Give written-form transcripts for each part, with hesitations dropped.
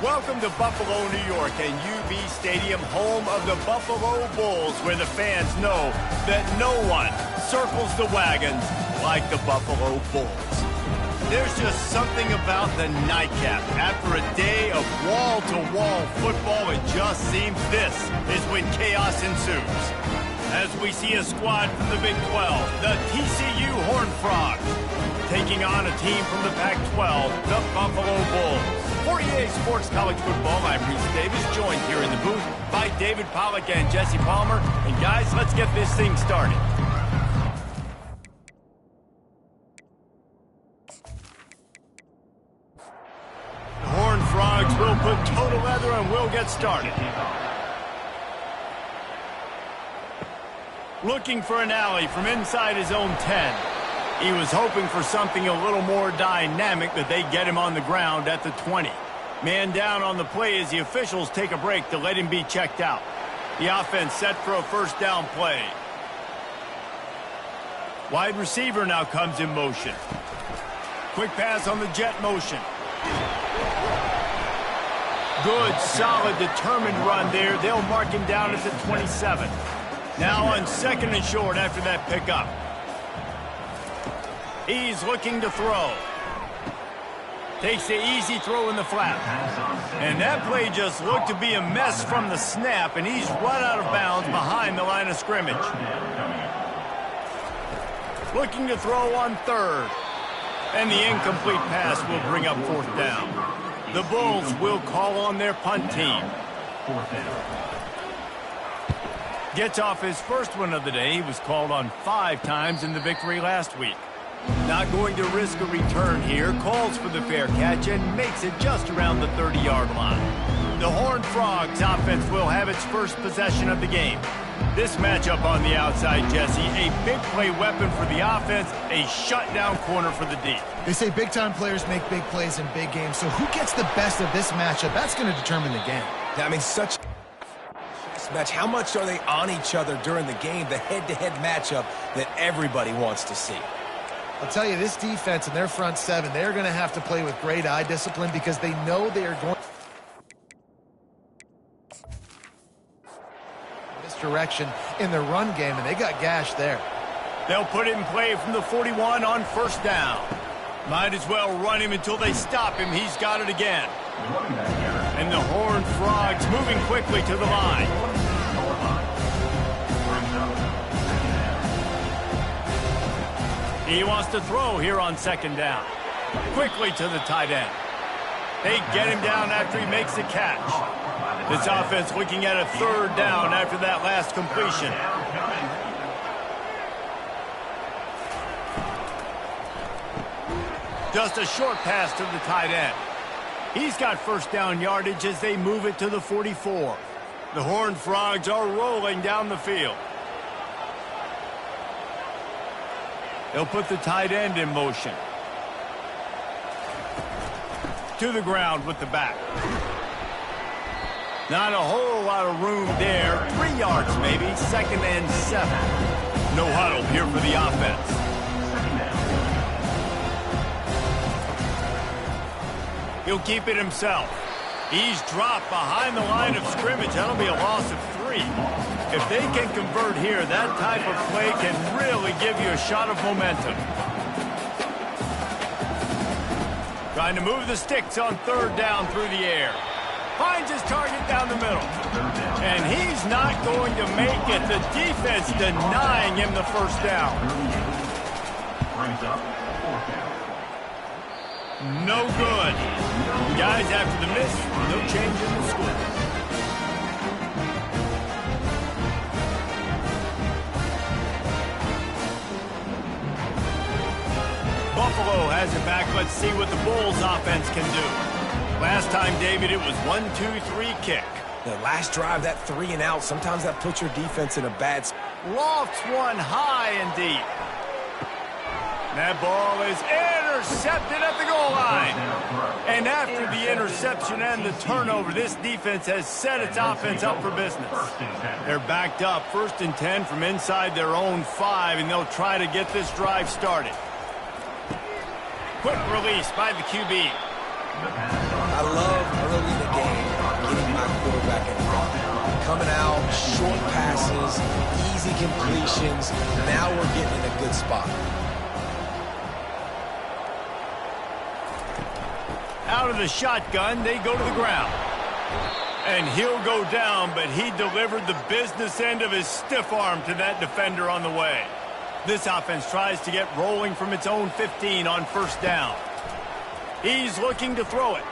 Welcome to Buffalo, New York, and UB Stadium, home of the Buffalo Bulls, where the fans know that no one circles the wagons like the Buffalo Bulls. There's just something about the nightcap. After a day of wall-to-wall football, it just seems this is when chaos ensues. As we see a squad from the Big 12, the TCU Horned Frogs, taking on a team from the Pac-12, the Buffalo Bulls. For EA Sports College Football, I'm Reese Davis, joined here in the booth by David Pollack and Jesse Palmer. And guys, let's get this thing started. The Horned Frogs will put total leather and we'll get started. Looking for an alley from inside his own 10. He was hoping for something a little more dynamic, that they get him on the ground at the 20. Man down on the play as the officials take a break to let him be checked out. The offense set for a first down play. Wide receiver now comes in motion. Quick pass on the jet motion. Good, solid, determined run there. They'll mark him down at the 27. Now on second and short after that pickup. He's looking to throw. Takes the easy throw in the flat. And that play just looked to be a mess from the snap, and he's run out of bounds behind the line of scrimmage. Looking to throw on third. And the incomplete pass will bring up fourth down. The Bulls will call on their punt team. Gets off his first one of the day. He was called on 5 times in the victory last week. Not going to risk a return here. Calls for the fair catch and makes it just around the 30-yard line. The Horned Frogs offense will have its first possession of the game. This matchup on the outside, Jesse, a big play weapon for the offense, a shutdown corner for the D. They say big-time players make big plays in big games, so who gets the best of this matchup? That's going to determine the game. I mean, such match. How much are they on each other during the game? The head-to-head matchup that everybody wants to see. I'll tell you, this defense and their front seven, they're going to have to play with great eye discipline because they know they are going misdirection in the run game, and they got gashed there. They'll put it in play from the 41 on first down. Might as well run him until they stop him. He's got it again. And the Horned Frogs moving quickly to the line. He wants to throw here on second down. Quickly to the tight end. They get him down after he makes the catch. This offense looking at a third down after that last completion. Just a short pass to the tight end. He's got first down yardage as they move it to the 44. The Horned Frogs are rolling down the field. They'll put the tight end in motion. To the ground with the back. Not a whole lot of room there. 3 yards maybe. 2nd and 7. No huddle here for the offense. He'll keep it himself. He's dropped behind the line of scrimmage. That'll be a loss of 3. If they can convert here, that type of play can really give you a shot of momentum. Trying to move the sticks on third down through the air. Finds his target down the middle. And he's not going to make it. The defense denying him the first down. No good. Guys, after the miss, no change in the score. Buffalo has it back. Let's see what the Bulls offense can do. Last time, David, it was 1-2-3 kick. The last drive, that 3 and out, sometimes that puts your defense in a bad spot. Lofts one high and deep. That ball is intercepted at the goal line. And after the interception and the turnover, this defense has set its offense up for business. They're backed up 1st and 10 from inside their own 5, and they'll try to get this drive started. Quick release by the QB. I love early in the game, getting my quarterback involved. Coming out, short passes, easy completions. Now we're getting in a good spot. Out of the shotgun, they go to the ground. And he'll go down, but he delivered the business end of his stiff arm to that defender on the way. This offense tries to get rolling from its own 15 on first down. He's looking to throw it.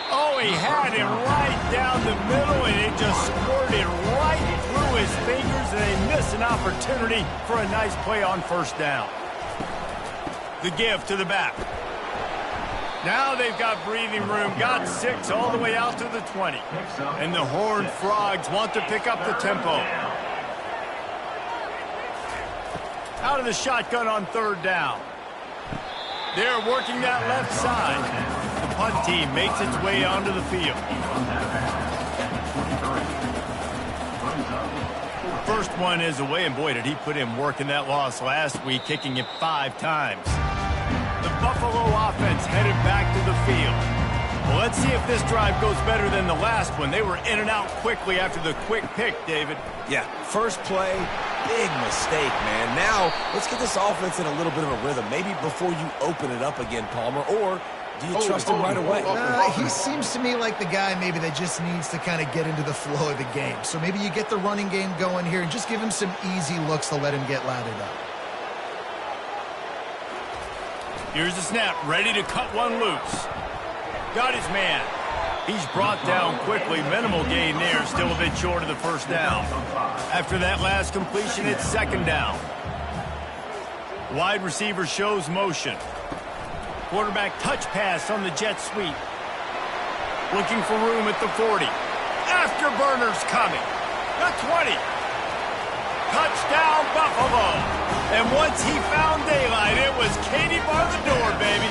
Oh, he had him right down the middle, and it just squirted right through his fingers, and they miss an opportunity for a nice play on first down. The give to the back. Now they've got breathing room, got 6 all the way out to the 20. And the Horned Frogs want to pick up the tempo. Out of the shotgun on third down. They're working that left side. The punt team makes its way onto the field. First one is away, and boy, did he put in work in that loss last week, kicking it 5 times. The Buffalo offense headed back to the field. Well, let's see if this drive goes better than the last one. They were in and out quickly after the quick pick, David. Yeah, first play, big mistake, man. Now, let's get this offense in a little bit of a rhythm. Maybe before you open it up again, Palmer, or do you trust him right away? He seems to me like the guy maybe that just needs to kind of get into the flow of the game. So maybe you get the running game going here and just give him some easy looks to let him get lathered up. Here's the snap, ready to cut one loose. Got his man. He's brought down quickly. Minimal gain there, still a bit short of the first down. After that last completion, it's second down. Wide receiver shows motion. Quarterback touch pass on the jet sweep. Looking for room at the 40. Afterburner's coming. The 20. Touchdown, Buffalo. And once he found daylight, it was Katie bar the door, baby.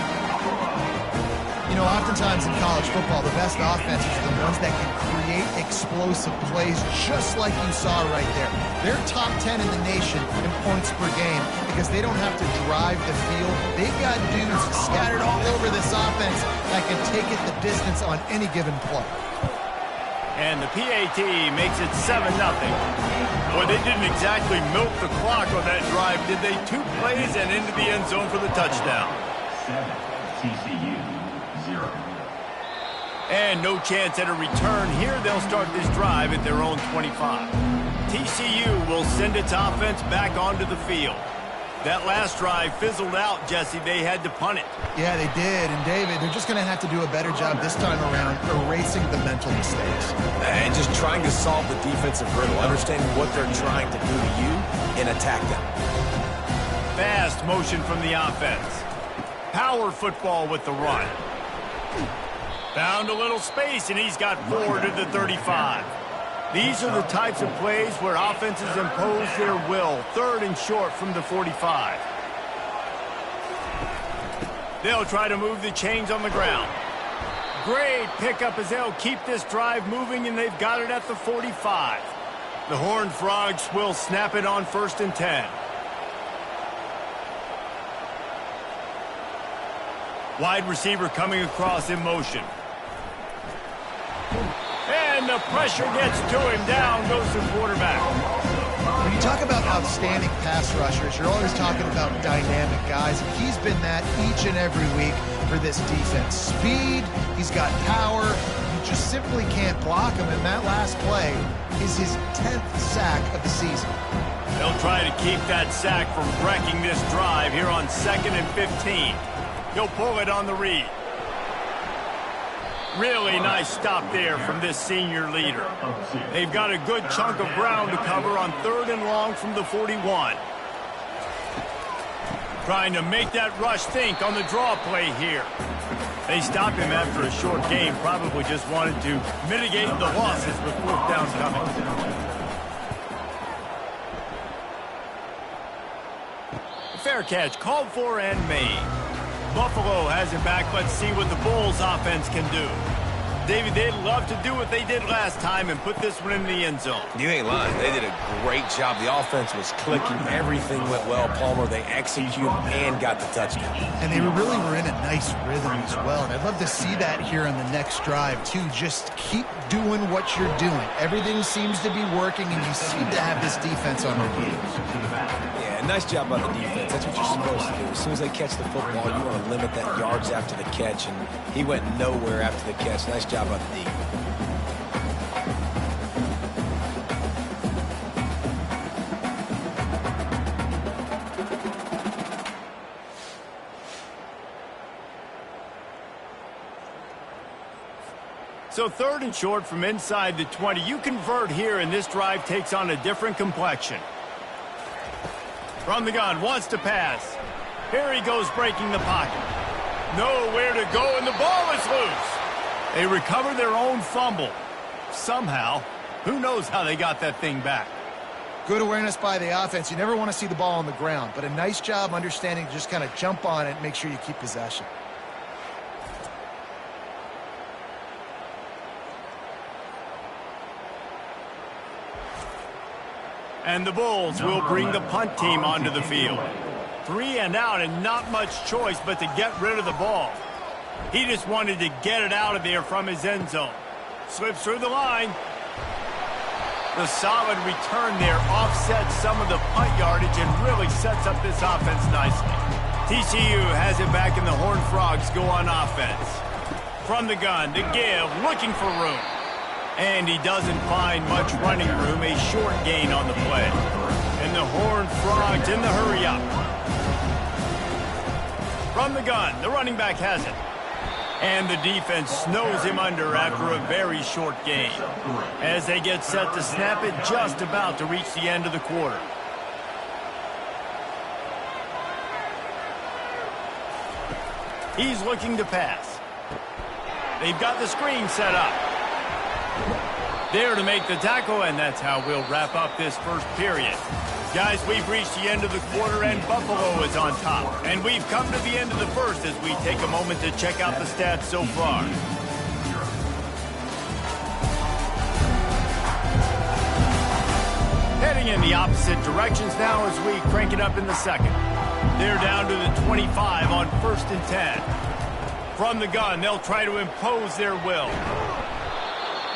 You know, oftentimes in college football, the best offenses are the ones that can create explosive plays just like you saw right there. They're top 10 in the nation in points per game because they don't have to drive the field. They've got dudes scattered all over this offense that can take it the distance on any given play. And the PAT makes it 7-0. Boy, they didn't exactly milk the clock on that drive, did they? 2 plays and into the end zone for the touchdown. 7, TCU, 0. And no chance at a return here. They'll start this drive at their own 25. TCU will send its offense back onto the field. That last drive fizzled out, Jesse. They had to punt it. Yeah, they did. And, David, they're just going to have to do a better job this time around erasing the mental mistakes. And just trying to solve the defensive riddle, understanding what they're trying to do to you and attack them. Fast motion from the offense. Power football with the run. Found a little space, and he's got 4 to the 35. These are the types of plays where offenses impose their will. 3rd and short from the 45. They'll try to move the chains on the ground. Great pickup as they'll keep this drive moving, and they've got it at the 45. The Horned Frogs will snap it on 1st and 10. Wide receiver coming across in motion. And the pressure gets to him. Down goes the quarterback. When you talk about outstanding pass rushers, you're always talking about dynamic guys, and he's been that each and every week for this defense. Speed, he's got power, you just simply can't block him, and that last play is his 10th sack of the season. They'll try to keep that sack from wrecking this drive here on 2nd and 15. He'll pull it on the read. Really nice stop there from this senior leader. They've got a good chunk of ground to cover on 3rd and long from the 41. Trying to make that rush think on the draw play here. They stopped him after a short game, probably just wanted to mitigate the losses with 4th down coming. Fair catch called for and made. Buffalo has it back. Let's see what the Bulls offense can do. David, they'd love to do what they did last time and put this one in the end zone. You ain't lying. They did a great job. The offense was clicking. Everything went well, Palmer. They executed and got the touchdown. And they really were in a nice rhythm as well. And I'd love to see that here on the next drive, too. Just keep doing what you're doing. Everything seems to be working, and you seem to have this defense on their heels. Yeah, nice job by the defense. That's what you're supposed to do. As soon as they catch the football, you want to limit that yards after the catch, and he went nowhere after the catch. Nice job by the D. So 3rd and short from inside the 20. You convert here, and this drive takes on a different complexion. From the gun, wants to pass. Here he goes, breaking the pocket. Nowhere to go, and the ball is loose. They recover their own fumble. Somehow, who knows how they got that thing back. Good awareness by the offense. You never want to see the ball on the ground, but a nice job understanding to just kind of jump on it and make sure you keep possession. And the Bulls will bring the punt team onto the field. 3 and out, and not much choice but to get rid of the ball. He just wanted to get it out of there from his end zone. Slips through the line. The solid return there offsets some of the punt yardage and really sets up this offense nicely. TCU has it back, and the Horned Frogs go on offense. From the gun, the give, looking for room. And he doesn't find much running room, a short gain on the play. And the Horned Frogs in the hurry up. From the gun, the running back has it. And the defense snows him under after a very short gain. As they get set to snap it, just about to reach the end of the quarter. He's looking to pass. They've got the screen set up. There to make the tackle, and that's how we'll wrap up this first period. Guys, we've reached the end of the quarter, and Buffalo is on top. And we've come to the end of the first as we take a moment to check out the stats so far. Heading in the opposite directions now as we crank it up in the second. They're down to the 25 on 1st and 10. From the gun, they'll try to impose their will.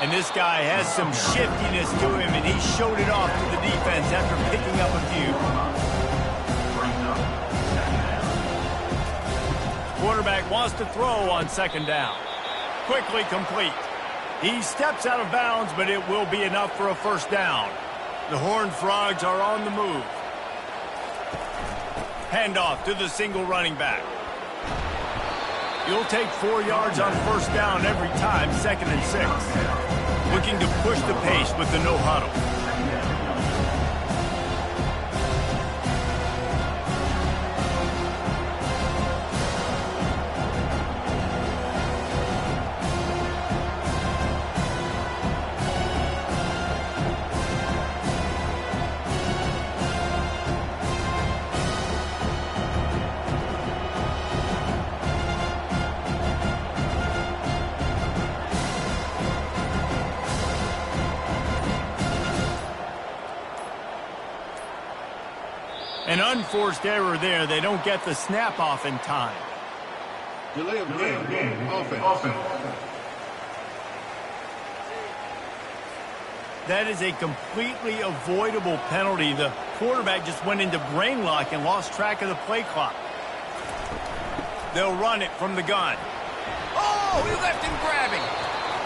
And this guy has some shiftiness to him, and he showed it off to the defense after picking up a few. Quarterback wants to throw on 2nd down. Quickly complete. He steps out of bounds, but it will be enough for a 1st down. The Horned Frogs are on the move. Handoff to the single running back. You'll take 4 yards on 1st down every time, 2nd and 6. Looking to push the pace with the no huddle. An unforced error there. They don't get the snap off in time. Delay of game. Offense. That is a completely avoidable penalty. The quarterback just went into brain lock and lost track of the play clock. They'll run it from the gun. Oh, he left him grabbing.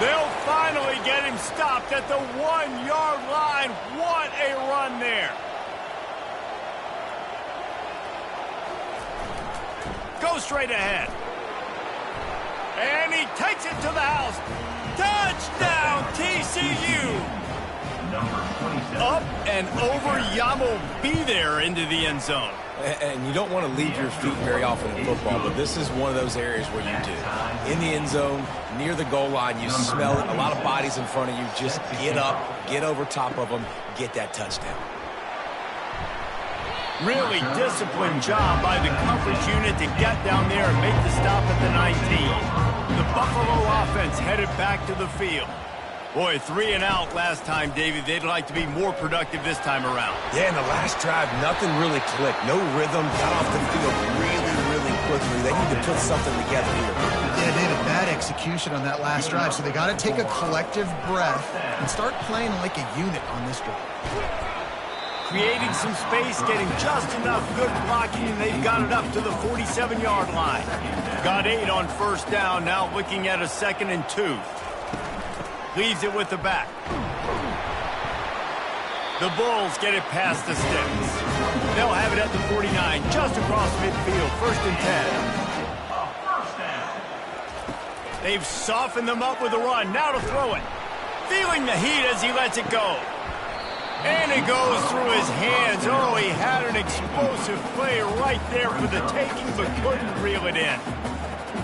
They'll finally get him stopped at the 1-yard line. What a run there. Go straight ahead. And he takes it to the house. Touchdown, TCU. Up and over. Yamo be there into the end zone. And you don't want to leave your feet very often in football, but this is one of those areas where you do. In the end zone, near the goal line, you smell it. A lot of bodies in front of you. Just get up, get over top of them, get that touchdown. Really disciplined job by the coverage unit to get down there and make the stop at the 19. The Buffalo offense headed back to the field. Boy, 3 and out last time, Davey. They'd like to be more productive this time around. Yeah, in the last drive, nothing really clicked. No rhythm, got off the field really quickly. They need to put something together here. Yeah, David, bad execution on that last drive, so they got to take a collective breath and start playing like a unit on this drive. Creating some space, getting just enough good blocking, and they've got it up to the 47-yard line. Got 8 on first down, now looking at a 2nd and 2. Leaves it with the back. The Bulls get it past the sticks. They'll have it at the 49, just across midfield, 1st and 10. They've softened them up with a run, now to throw it. Feeling the heat as he lets it go. And it goes through his hands. Oh, he had an explosive play right there for the taking, but couldn't reel it in.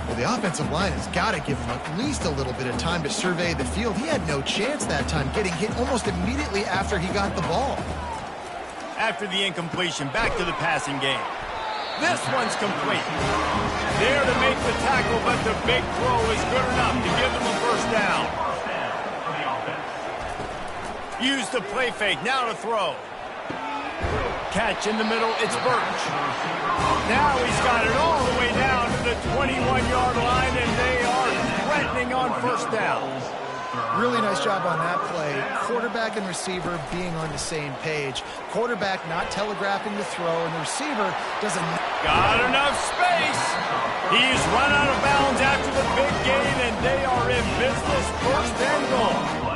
Well, the offensive line has got to give him at least a little bit of time to survey the field. He had no chance that time, getting hit almost immediately after he got the ball. After the incompletion, back to the passing game. This one's complete. There to make the tackle, but the big throw is good enough to give them a first down. Use the play fake, now to throw. Catch in the middle, it's Birch. Now he's got it all the way down to the 21-yard line, and they are threatening on first down. Really nice job on that play. Quarterback and receiver being on the same page. Quarterback not telegraphing the throw, and the receiver doesn't... Got enough space. He's run out of bounds after the big gain, and they are in business, 1st and goal.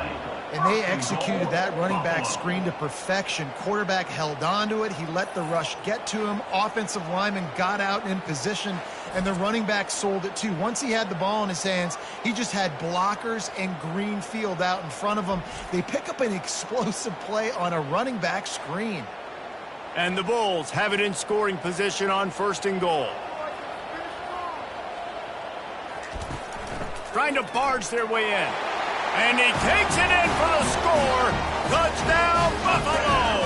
And they executed that running back screen to perfection. Quarterback held on to it. He let the rush get to him. Offensive lineman got out in position, and the running back sold it too. Once he had the ball in his hands, he just had blockers and green field out in front of him. They pick up an explosive play on a running back screen. And the Bulls have it in scoring position on 1st and goal. Trying to barge their way in. And he takes it in for the score. Touchdown, Buffalo!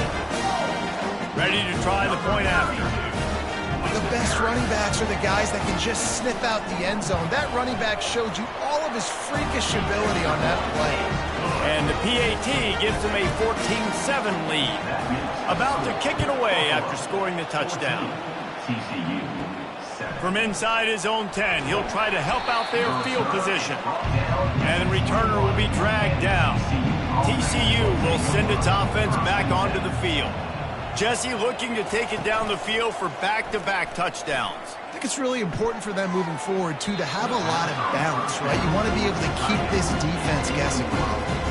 Ready to try the point after. The best running backs are the guys that can just sniff out the end zone. That running back showed you all of his freakish ability on that play. And the PAT gives him a 14-7 lead. About to kick it away after scoring the touchdown. From inside his own 10, he'll try to help out their field position. And the returner will be dragged down. TCU will send its offense back onto the field. Jesse looking to take it down the field for back-to-back touchdowns. I think it's really important for them moving forward, too, to have a lot of balance, right? You want to be able to keep this defense guessing.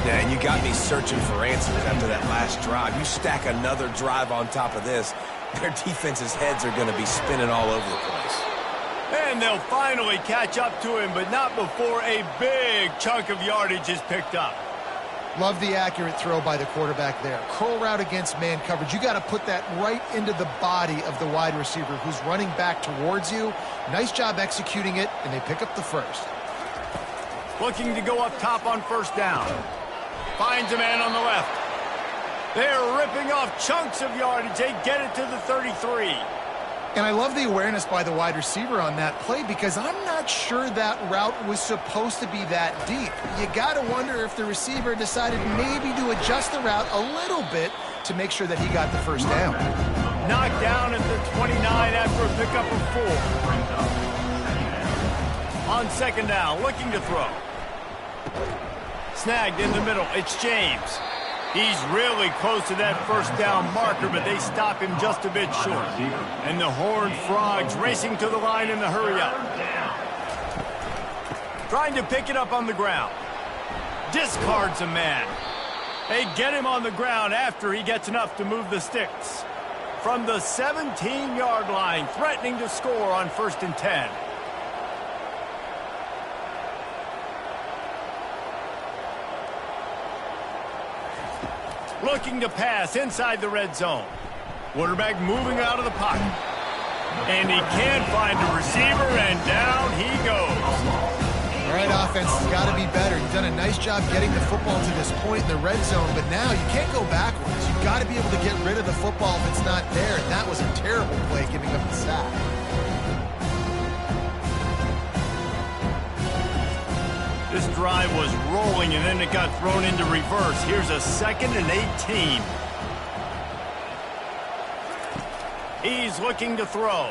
Yeah, and you got me searching for answers after that last drive. You stack another drive on top of this, their defense's heads are going to be spinning all over the place. And they'll finally catch up to him, but not before a big chunk of yardage is picked up. Love the accurate throw by the quarterback there. Curl route against man coverage. You got to put that right into the body of the wide receiver who's running back towards you. Nice job executing it, and they pick up the first. Looking to go up top on first down. Finds a man on the left. They're ripping off chunks of yardage. They get it to the 33. And I love the awareness by the wide receiver on that play because I'm not sure that route was supposed to be that deep. You got to wonder if the receiver decided maybe to adjust the route a little bit to make sure that he got the first down. Knocked down at the 29 after a pickup of 4. On second down, looking to throw. Snagged in the middle. It's James. He's really close to that first down marker, but they stop him just a bit short. And the Horned Frogs racing to the line in the hurry-up. Trying to pick it up on the ground. Discards a man. They get him on the ground after he gets enough to move the sticks. From the 17-yard line, threatening to score on 1st and 10. Looking to pass inside the red zone. Quarterback moving out of the pocket. And he can't find a receiver, and down he goes. All right, offense has got to be better. You've done a nice job getting the football to this point in the red zone, but now you can't go backwards. You've got to be able to get rid of the football if it's not there, and that was a terrible play giving up the sack. This drive was rolling, and then it got thrown into reverse. Here's a 2nd and 18. He's looking to throw.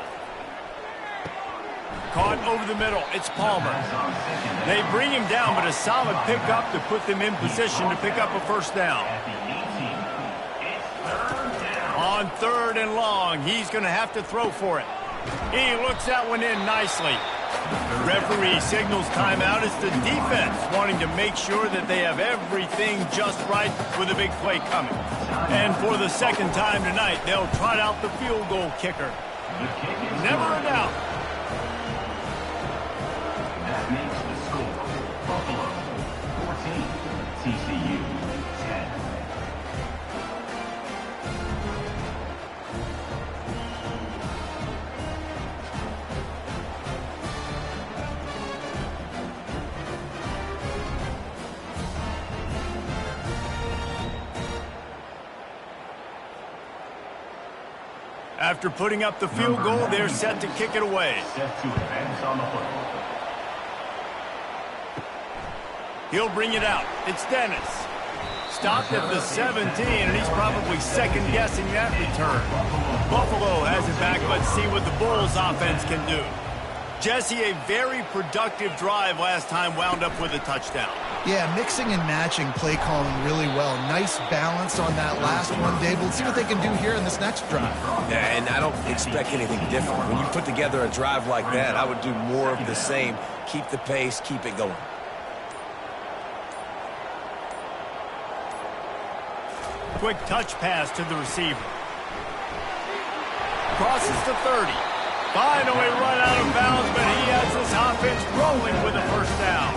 Caught over the middle. It's Palmer. They bring him down, but a solid pickup to put them in position to pick up a first down. On 3rd and long, he's going to have to throw for it. He looks that one in nicely. Referee signals timeout. It's the defense wanting to make sure that they have everything just right with a big play coming. And for the 2nd time tonight, they'll trot out the field goal kicker. Never a doubt. That makes the score Buffalo 14, TCU 10. After putting up the field goal, they're set to kick it away. Set to advance on the football. He'll bring it out. It's Dennis. Stopped at the 17, and he's probably second-guessing that return. Buffalo has it back. Let's see what the Bulls offense can do. Jesse, a very productive drive last time, wound up with a touchdown. Yeah, mixing and matching play calling really well. Nice balance on that last one, Dave. Let's see what they can do here in this next drive. Yeah, and I don't expect anything different. When you put together a drive like that, I would do more of the same. Keep the pace, keep it going. Quick touch pass to the receiver. Crosses the 30. Finally run out of bounds, but he has this offense rolling with a first down.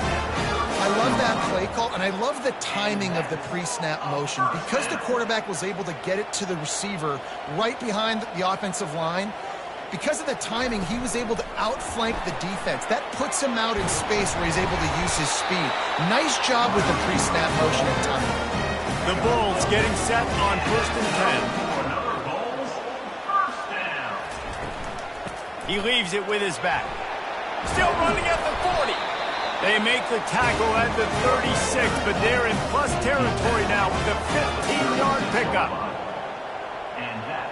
I love that play call, and I love the timing of the pre-snap motion. Because the quarterback was able to get it to the receiver right behind the offensive line, because of the timing, he was able to outflank the defense. That puts him out in space where he's able to use his speed. Nice job with the pre-snap motion and timing. The Bulls getting set on 1st and 10. Another Bulls first down. He leaves it with his back. Still running at the 40. They make the tackle at the 36, but they're in plus territory now with a 15-yard pickup. And that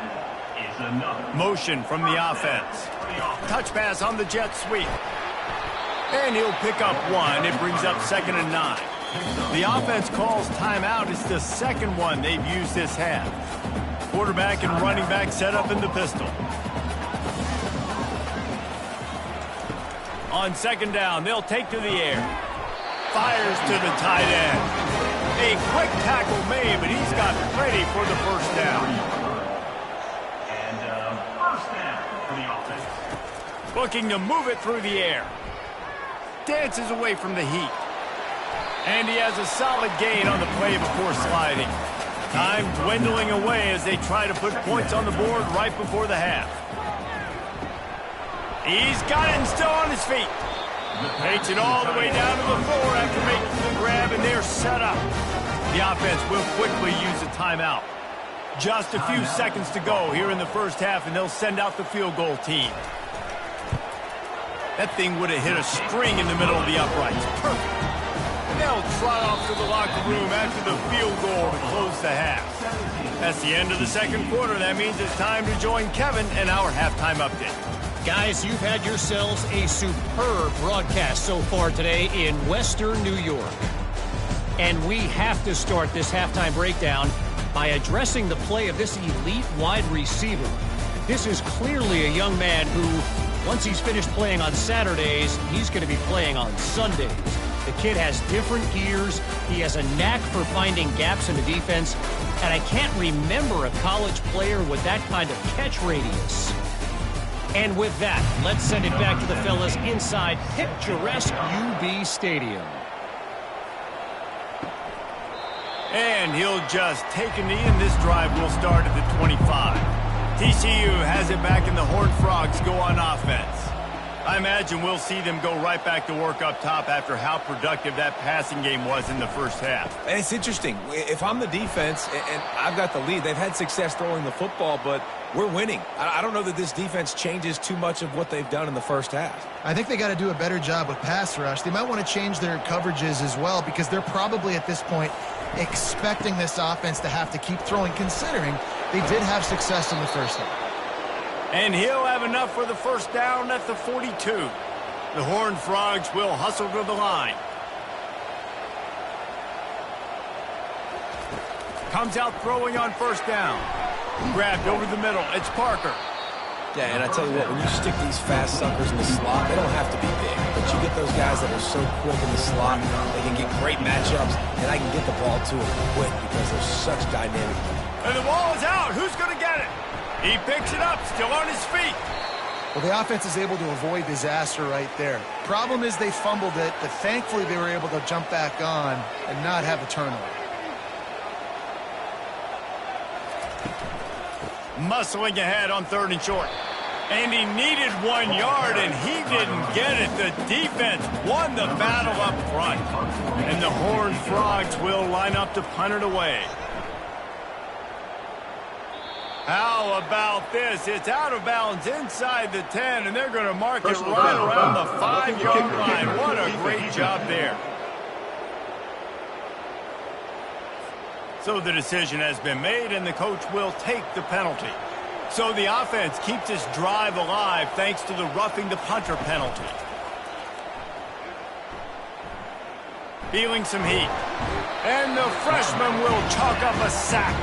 is another Motion from the offense. Touch pass on the jet sweep. And he'll pick up one. It brings up 2nd and 9. The offense calls timeout. It's the 2nd one they've used this half. Quarterback and running back set up in the pistol. On 2nd down, they'll take to the air. Fires to the tight end. A quick tackle made, but he's got ready for the first down. and first down for the offense. Looking to move it through the air. Dances away from the heat. And he has a solid gain on the play before sliding. Time dwindling away as they try to put points on the board right before the half. He's got it and still on his feet. Takes it all the way down to the floor after making the grab, and they're set up. The offense will quickly use a timeout. Just a few seconds to go here in the first half, and they'll send out the field goal team. That thing would have hit a string in the middle of the uprights. Perfect. And they'll trot off to the locker room after the field goal to close the half. That's the end of the 2nd quarter. That means it's time to join Kevin and our halftime update. Guys, you've had yourselves a superb broadcast so far today in Western New York. And we have to start this halftime breakdown by addressing the play of this elite wide receiver. This is clearly a young man who, once he's finished playing on Saturdays, he's going to be playing on Sundays. The kid has different gears. He has a knack for finding gaps in the defense. And I can't remember a college player with that kind of catch radius. And with that, let's send it back to the fellas inside picturesque UB Stadium. And he'll just take a knee, and this drive will start at the 25. TCU has it back, and the Horned Frogs go on offense. I imagine we'll see them go right back to work up top after how productive that passing game was in the first half. And it's interesting. If I'm the defense and I've got the lead, they've had success throwing the football, but we're winning. I don't know that this defense changes too much of what they've done in the first half. I think they got to do a better job with pass rush. They might want to change their coverages as well because they're probably at this point expecting this offense to have to keep throwing, considering they did have success in the first half. And he'll have enough for the first down at the 42. The Horned Frogs will hustle to the line. Comes out throwing on first down. Grabbed over the middle. It's Parker. Yeah, and I tell you what, when you stick these fast suckers in the slot, they don't have to be big. But you get those guys that are so quick in the slot, they can get great matchups, and I can get the ball to them quick because they're such dynamic. And the ball is out. Who's going to get it? He picks it up, still on his feet. Well, the offense is able to avoid disaster right there. Problem is they fumbled it, but thankfully they were able to jump back on and not have a turnover. Muscling ahead on 3rd and short. And he needed 1 yard, and he didn't get it. The defense won the battle up front. And the Horned Frogs will line up to punt it away. How about this? It's out of bounds inside the 10, and they're going to mark it right around the 5-yard line. What a great job there. So the decision has been made, and the coach will take the penalty. So the offense keeps this drive alive thanks to the roughing the punter penalty. Feeling some heat. And the freshman will chalk up a sack.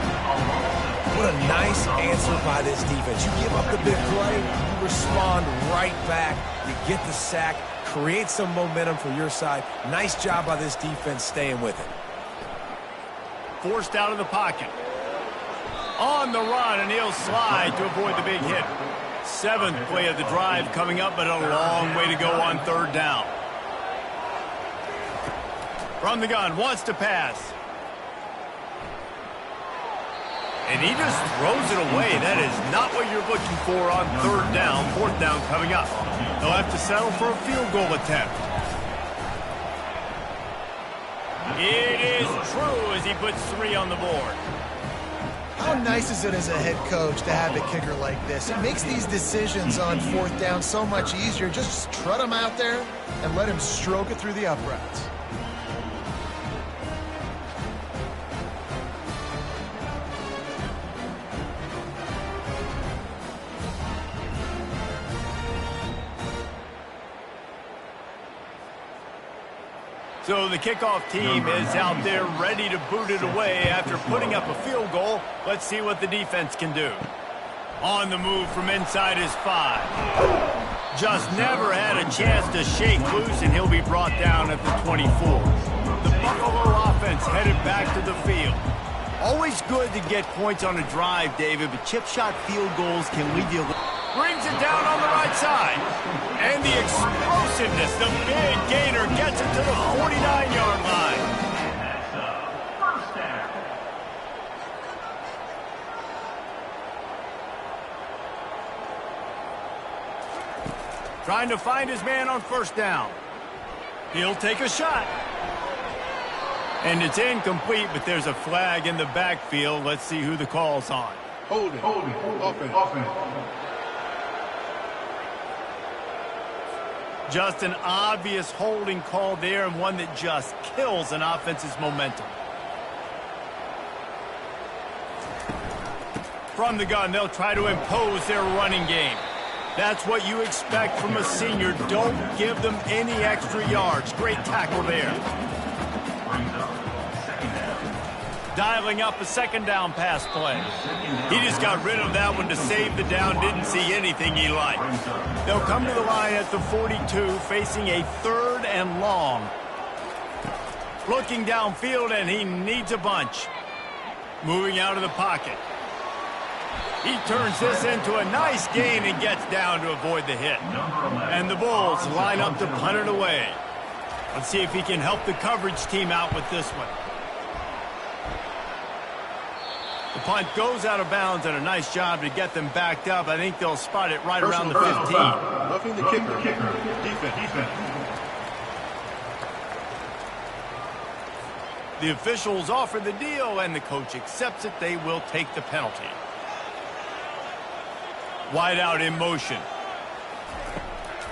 What a nice answer by this defense. You give up the big play, you respond right back, you get the sack, create some momentum for your side. Nice job by this defense staying with it. Forced out of the pocket. On the run, and he'll slide to avoid the big hit. 7th play of the drive coming up, but a long way to go on 3rd down. From the gun, wants to pass. And he just throws it away. That is not what you're looking for on 3rd down. 4th down coming up. They'll have to settle for a field goal attempt. It is true as he puts 3 on the board. How nice is it as a head coach to have a kicker like this? It makes these decisions on 4th down so much easier. Just trot him out there and let him stroke it through the uprights. So the kickoff team is out there ready to boot it away after putting up a field goal. Let's see what the defense can do. On the move from inside his 5. Just never had a chance to shake loose, and he'll be brought down at the 24. The Buffalo offense headed back to the field. Always good to get points on a drive, David, but chip shot field goals can leave you a little... Brings it down on the right side. And the explosiveness, the big gainer gets it to the 49-yard line. That's first down. Trying to find his man on 1st down. He'll take a shot. And it's incomplete, but there's a flag in the backfield. Let's see who the call's on. Holding. Offense. Just an obvious holding call there, and one that just kills an offense's momentum. From the gun, they'll try to impose their running game. That's what you expect from a senior. Don't give them any extra yards. Great tackle there. Dialing up a 2nd down pass play. He just got rid of that one to save the down. Didn't see anything he liked. They'll come to the line at the 42, facing a 3rd and long. Looking downfield, and he needs a bunch. Moving out of the pocket. He turns this into a nice gain and gets down to avoid the hit. And the Bulls line up to punt it away. Let's see if he can help the coverage team out with this one. The punt goes out of bounds, and a nice job to get them backed up. I think they'll spot it right around the 15. Roughing the kicker. Defense. The officials offer the deal, and the coach accepts it. They will take the penalty. Wide out in motion.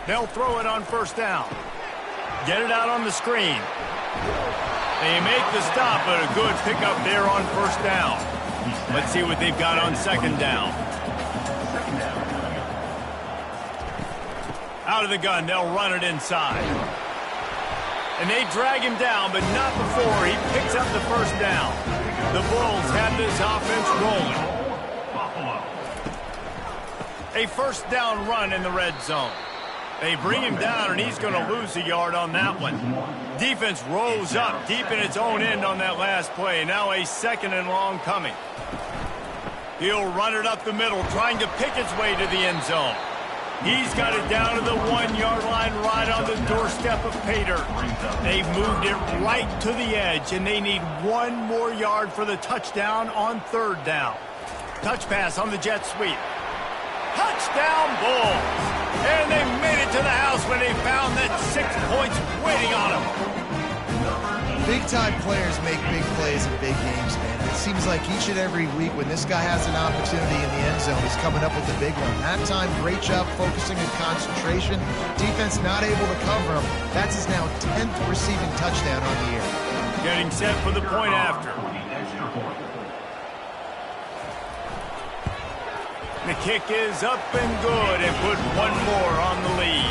They'll throw it on first down. Get it out on the screen. They make the stop, but a good pickup there on first down. Let's see what they've got on second down. Out of the gun, they'll run it inside. And they drag him down, but not before he picks up the first down. The Bulls have this offense rolling. A first down run in the red zone. They bring him down, and he's going to lose a yard on that one. Defense rolls up deep in its own end on that last play. Now a second and long coming. He'll run it up the middle, trying to pick its way to the end zone. He's got it down to the 1 yard line, right on the doorstep of pay dirt. They've moved it right to the edge, and they need 1 more yard for the touchdown on third down. Touch pass on the jet sweep. Touchdown Bulls! And they made it to the house when they found that 6 points waiting on them. Big-time players make big plays in big games, man. It seems like each and every week when this guy has an opportunity in the end zone, he's coming up with a big one. That time, great job focusing and concentration. Defense not able to cover him. That's his now 10th receiving touchdown on the year. Getting set for the point after. The kick is up and good, and put 1 more on the lead.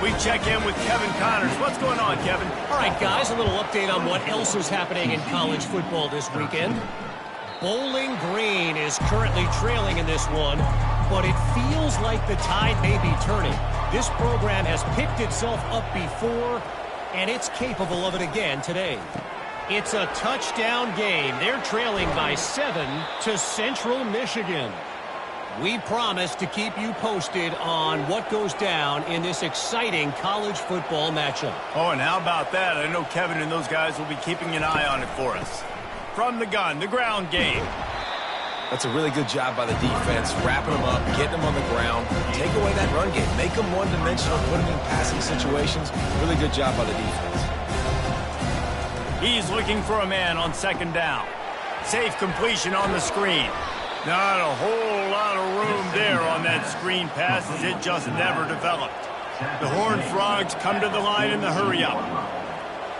We check in with Kevin Connors. What's going on, Kevin? All right, guys, a little update on what else is happening in college football this weekend. Bowling Green is currently trailing in this one, but it feels like the tide may be turning. This program has picked itself up before, and it's capable of it again today. It's a touchdown game. They're trailing by 7 to Central Michigan. We promise to keep you posted on what goes down in this exciting college football matchup. Oh, and how about that? I know Kevin and those guys will be keeping an eye on it for us. From the gun, the ground game. That's a really good job by the defense, wrapping them up, getting them on the ground, take away that run game, make them one-dimensional, put them in passing situations. Really good job by the defense. He's looking for a man on second down. Safe completion on the screen. Not a whole lot of room there on that screen pass, as it just never developed. The Horned Frogs come to the line in the hurry-up.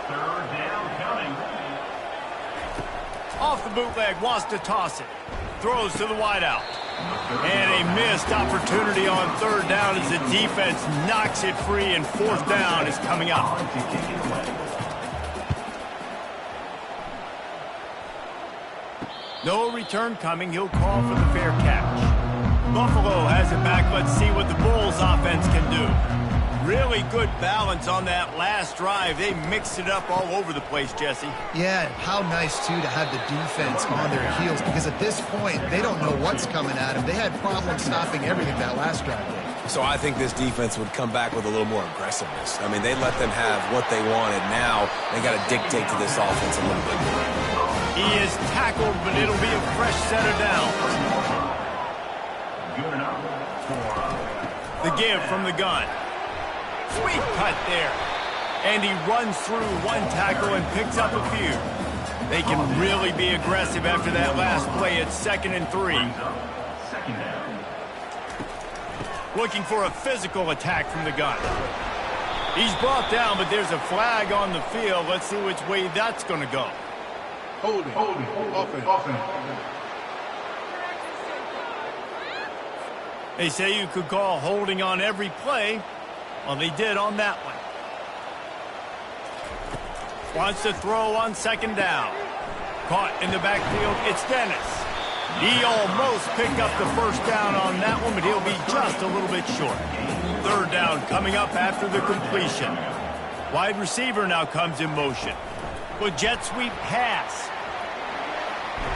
Third down coming. Off the bootleg, wants to toss it. Throws to the wideout. And a missed opportunity on third down as the defense knocks it free, and fourth down is coming up. No return coming. He'll call for the fair catch. Buffalo has it back. Let's see what the Bulls offense can do. Really good balance on that last drive. They mixed it up all over the place, Jesse. Yeah, how nice, too, to have the defense on their heels, because at this point, they don't know what's coming at them. They had problems stopping everything that last drive did. So I think this defense would come back with a little more aggressiveness. I mean, they let them have what they wanted. Now they got to dictate to this offense a little bit more. He is tackled, but it'll be a fresh set of downs. Good enough for The give from the gun. Sweet cut there. And he runs through one tackle and picks up a few. They can really be aggressive after that last play at 2nd and 3. second down. Looking for a physical attack from the gun. He's brought down, but there's a flag on the field. Let's see which way that's going to go. Holding. Offense. They say you could call holding on every play. Well, they did on that one. Wants to throw on 2nd down. Caught in the backfield, it's Dennis. He almost picked up the first down on that one, but he'll be just a little bit short. 3rd down coming up after the completion. Wide receiver now comes in motion. With jet sweep pass.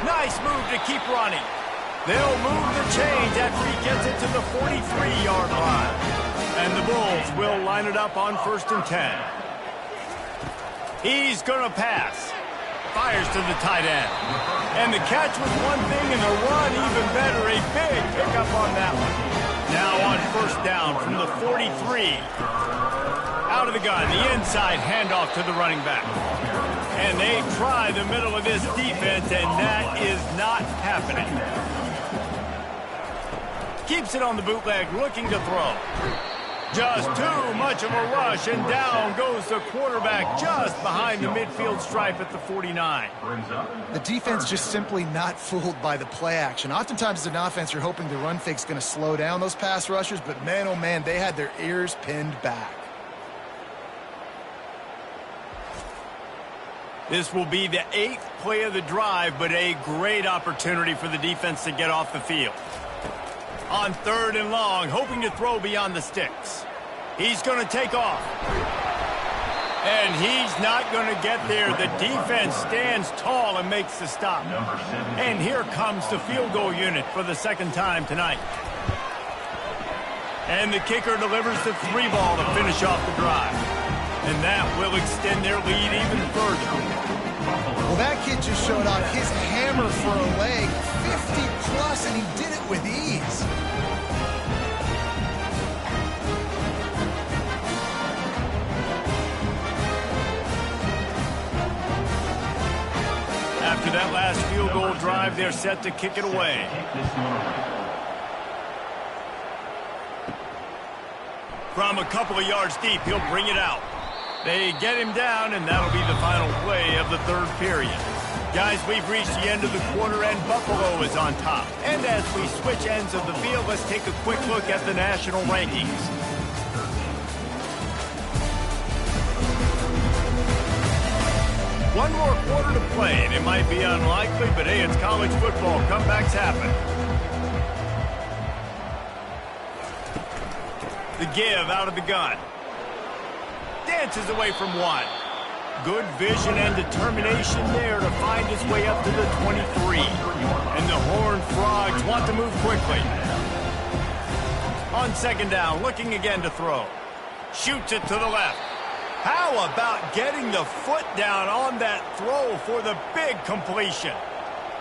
Nice move to keep running. They'll move the chains after he gets it to the 43-yard line. And the Bulls will line it up on 1st and 10. He's going to pass. fires to the tight end. And the catch was one thing, and the run even better. A big pickup on that one. Now on first down from the 43. Out of the gun, the inside handoff to the running back. And they try the middle of this defense, and that is not happening. Keeps it on the bootleg, looking to throw. Just too much of a rush, and down goes the quarterback just behind the midfield stripe at the 49. The defense just simply not fooled by the play action. Oftentimes as an offense, you're hoping the run fake's going to slow down those pass rushers, but man, oh man, they had their ears pinned back. This will be the 8th play of the drive, but a great opportunity for the defense to get off the field. On 3rd and long, hoping to throw beyond the sticks. He's going to take off. And he's not going to get there. The defense stands tall and makes the stop. And here comes the field goal unit for the 2nd time tonight. And the kicker delivers the 3 ball to finish off the drive. And that will extend their lead even further. Well, that kid just showed off his hammer for a leg, 50-plus, and he did it with ease. After that last field goal drive, they're set to kick it away. From a couple of yards deep, he'll bring it out. They get him down, and that'll be the final play of the 3rd period. Guys, we've reached the end of the quarter, and Buffalo is on top. And as we switch ends of the field, let's take a quick look at the national rankings. One more quarter to play, and it might be unlikely, but hey, it's college football. Comebacks happen. The give out of the gun. Dances away from one. Good vision and determination there to find his way up to the 23. And the Horned Frogs want to move quickly. On 2nd down, looking again to throw. Shoots it to the left. How about getting the foot down on that throw for the big completion?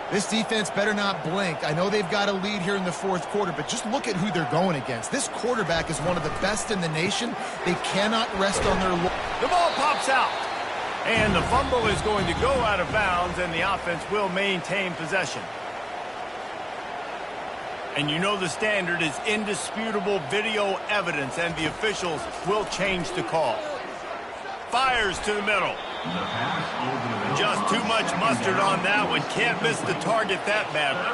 This defense better not blink. I know they've got a lead here in the 4th quarter, but just look at who they're going against. This quarterback is one of the best in the nation. They cannot rest on their laurels. The ball pops out. And the fumble is going to go out of bounds, and the offense will maintain possession. And you know the standard is indisputable video evidence, and the officials will change the call. Fires to the middle. Just too much mustard on that one. Can't miss the target that badly.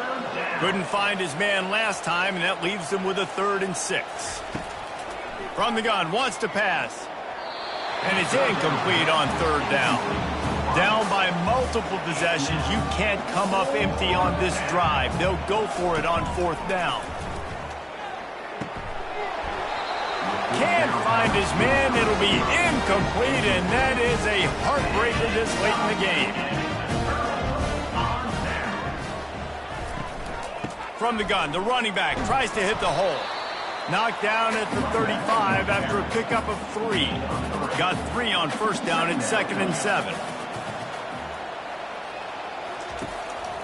Couldn't find his man last time, and that leaves him with a 3rd and 6. From the gun, wants to pass. And it's incomplete on 3rd down. Down by multiple possessions. You can't come up empty on this drive. They'll go for it on 4th down. Can't find his man. It'll be incomplete, and that is a heartbreaker this late in the game. From the gun, the running back tries to hit the hole. Knocked down at the 35 after a pickup of 3. Got 3 on 1st down at 2nd and 7.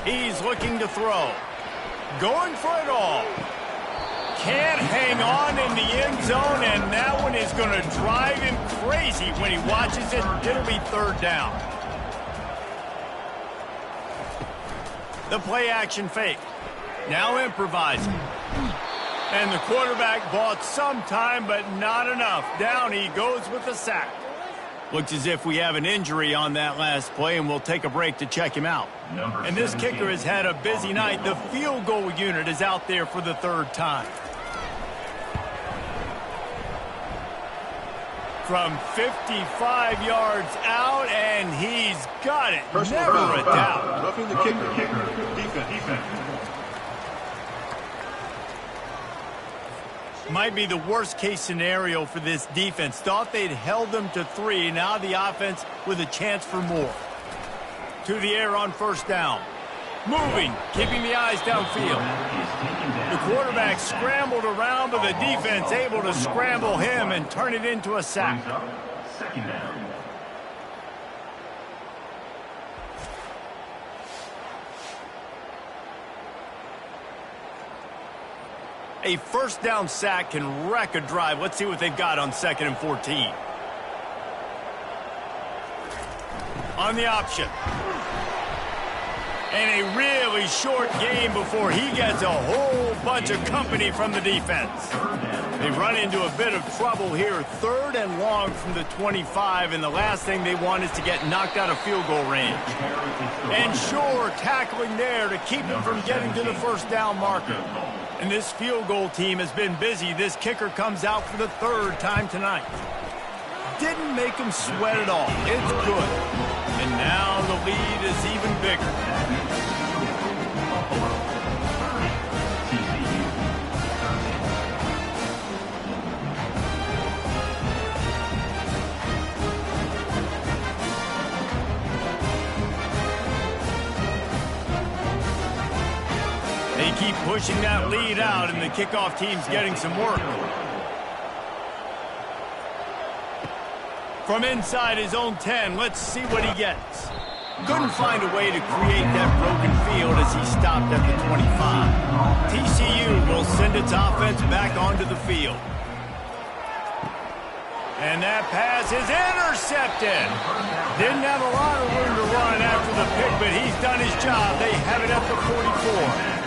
He's looking to throw. Going for it all. Can't hang on in the end zone, and that one is going to drive him crazy when he watches it. It'll be 3rd down. The play action fake. Now improvising. And the quarterback bought some time, but not enough. Down he goes with the sack. Looks as if we have an injury on that last play, and we'll take a break to check him out. And this kicker has had a busy night. The field goal unit is out there for the 3rd time. From 55 yards out, and he's got it. Never a doubt. Roughing the kicker. Defense. Might be the worst-case scenario for this defense. Thought they'd held them to 3. Now the offense with a chance for more. To the air on 1st down. Moving, keeping the eyes downfield. The quarterback scrambled around, but the defense able to scramble him and turn it into a sack. A first down sack can wreck a drive. Let's see what they've got on 2nd and 14. On the option. And a really short game before he gets a whole bunch of company from the defense. They run into a bit of trouble here. 3rd and long from the 25, and the last thing they want is to get knocked out of field goal range. And sure, tackling there to keep him from getting to the first down marker. And this field goal team has been busy. This kicker comes out for the 3rd time tonight. Didn't make him sweat at all. It's good. And now the lead is even bigger. They keep pushing that lead out, and the kickoff team's getting some work. From inside his own 10, let's see what he gets. Couldn't find a way to create that broken field as he stopped at the 25. TCU will send its offense back onto the field. And that pass is intercepted. Didn't have a lot of room to run after the pick, but he's done his job. They have it at the 44.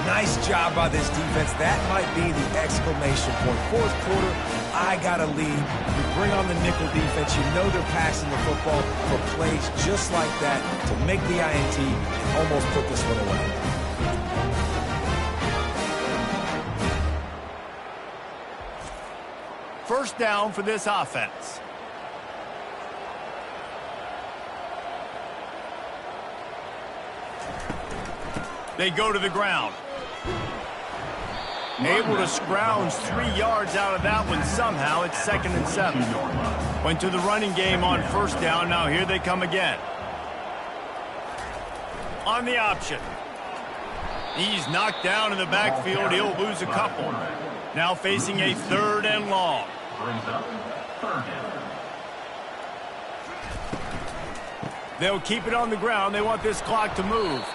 Nice job by this defense. That might be the exclamation point. 4th quarter, I got a lead. You bring on the nickel defense. You know they're passing the football for plays just like that to make the INT and almost put this one away. First down for this offense. They go to the ground. Able to scrounge 3 yards out of that one somehow. It's 2nd and 7. Went to the running game on first down. Now here they come again. On the option. He's knocked down in the backfield. He'll lose a couple. Now facing a 3rd and long. They'll keep it on the ground. They want this clock to move.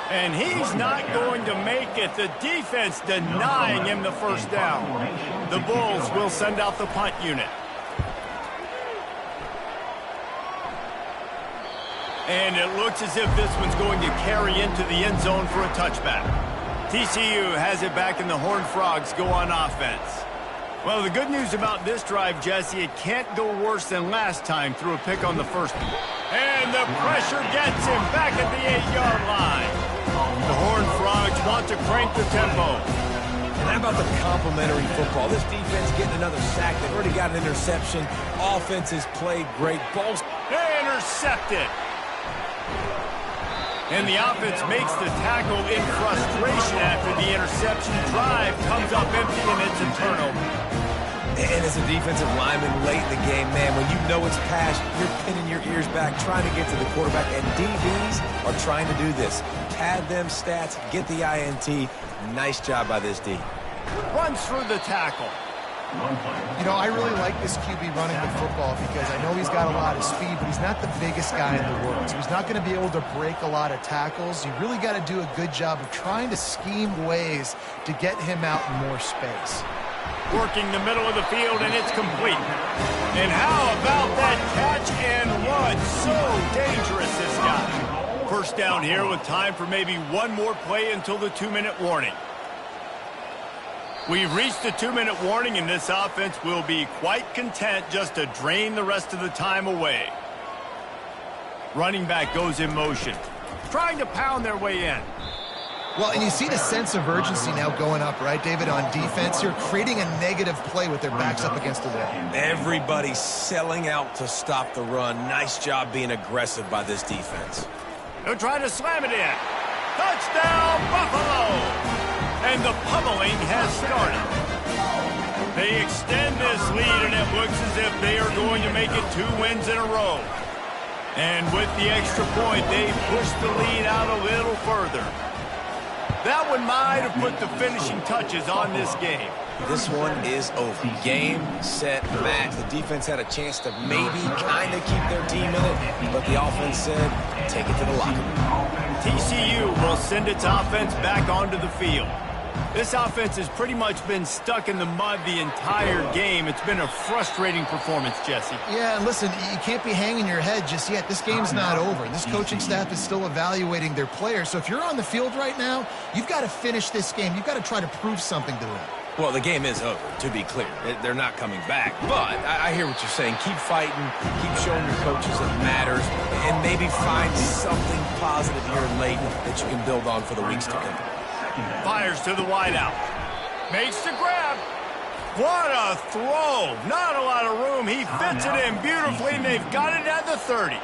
And he's not going to make it. The defense denying him the first down. The Bulls will send out the punt unit. And it looks as if this one's going to carry into the end zone for a touchback. TCU has it back, and the Horned Frogs go on offense. Well, the good news about this drive, Jesse, it can't go worse than last time through a pick on the first one. And the pressure gets him back at the 8-yard line. The Horned Frogs want to crank the tempo. And how about the complimentary football? This defense getting another sack. They've already got an interception. Offense has played great. Balls. Intercepted. And the offense makes the tackle in frustration after the interception. Drive comes up empty, and it's a turnover. And as a defensive lineman late in the game, man, when you know it's pass, you're pinning your ears back, trying to get to the quarterback. And DBs are trying to do this. Pad them stats, get the INT. Nice job by this D. Runs through the tackle. You know, I really like this QB running the football because I know he's got a lot of speed, but he's not the biggest guy in the world. So he's not going to be able to break a lot of tackles. You really got to do a good job of trying to scheme ways to get him out in more space. Working the middle of the field, and it's complete. And how about that catch and run? So dangerous, this guy. First down here with time for maybe one more play until the 2-minute warning. We've reached the 2-minute warning, and this offense will be quite content just to drain the rest of the time away. Running back goes in motion, trying to pound their way in. Well, and you see the sense of urgency now going up, right, David, on defense here, creating a negative play with their backs up against the wall. Everybody's selling out to stop the run. Nice job being aggressive by this defense. They'll try to slam it in. Touchdown, Buffalo! And the pummeling has started. They extend this lead, and it looks as if they are going to make it 2 wins in a row. And with the extra point, they push the lead out a little further. That one might have put the finishing touches on this game. This one is over. Game, set, match. The defense had a chance to maybe kind of keep their team in it, but the offense said, take it to the locker room. TCU will send its offense back onto the field. This offense has pretty much been stuck in the mud the entire game. It's been a frustrating performance, Jesse. Yeah, and listen, you can't be hanging your head just yet. This game's not over. This coaching staff is still evaluating their players. So if you're on the field right now, you've got to finish this game. You've got to try to prove something to them. Well, the game is over, to be clear. They're not coming back. But I hear what you're saying. Keep fighting. Keep showing your coaches it matters. And maybe find something positive here late that you can build on for the weeks to come. Fires to the wideout. Makes the grab. What a throw. Not a lot of room. He fits it in beautifully, and they've got it at the 30.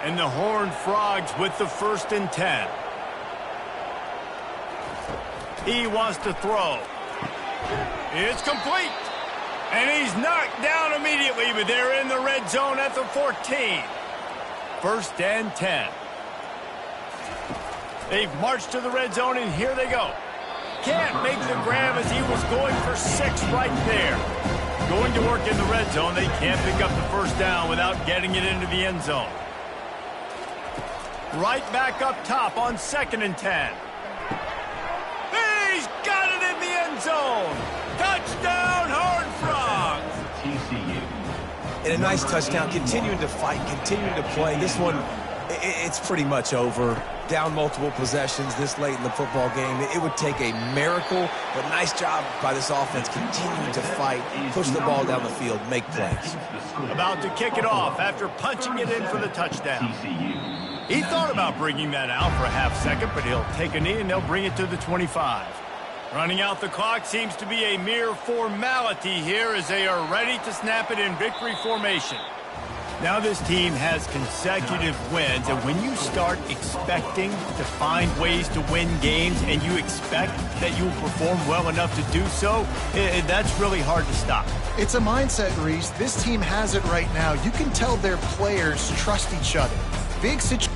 And the Horned Frogs with the 1st and 10. He wants to throw. It's complete. And he's knocked down immediately, but they're in the red zone at the 14. 1st and 10. They've marched to the red zone, and here they go. Can't make the grab as he was going for 6 right there. Going to work in the red zone. They can't pick up the 1st down without getting it into the end zone. Right back up top on 2nd and 10. He's got it in the end zone. Touchdown, Horned Frogs. TCU. And a nice touchdown, continuing to fight, continuing to play. This one, it's pretty much over. Down multiple possessions this late in the football game. It would take a miracle, but nice job by this offense continuing to fight, push the ball down the field, make plays. About to kick it off after punching it in for the touchdown. He thought about bringing that out for a half second, but he'll take a knee and they'll bring it to the 25. Running out the clock seems to be a mere formality here as they are ready to snap it in victory formation. Now this team has consecutive wins, and when you start expecting to find ways to win games and you expect that you will perform well enough to do so, that's really hard to stop. It's a mindset, Reese. This team has it right now. You can tell their players trust each other. Big situation.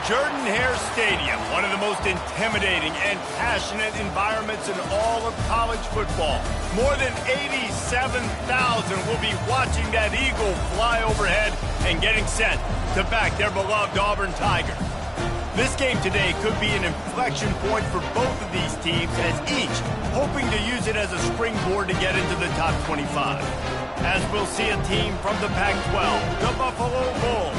Jordan-Hare Stadium, one of the most intimidating and passionate environments in all of college football. More than 87,000 will be watching that eagle fly overhead and getting set to back their beloved Auburn Tigers. This game today could be an inflection point for both of these teams, as each hoping to use it as a springboard to get into the top 25. As we'll see a team from the Pac-12, the Buffalo Bulls,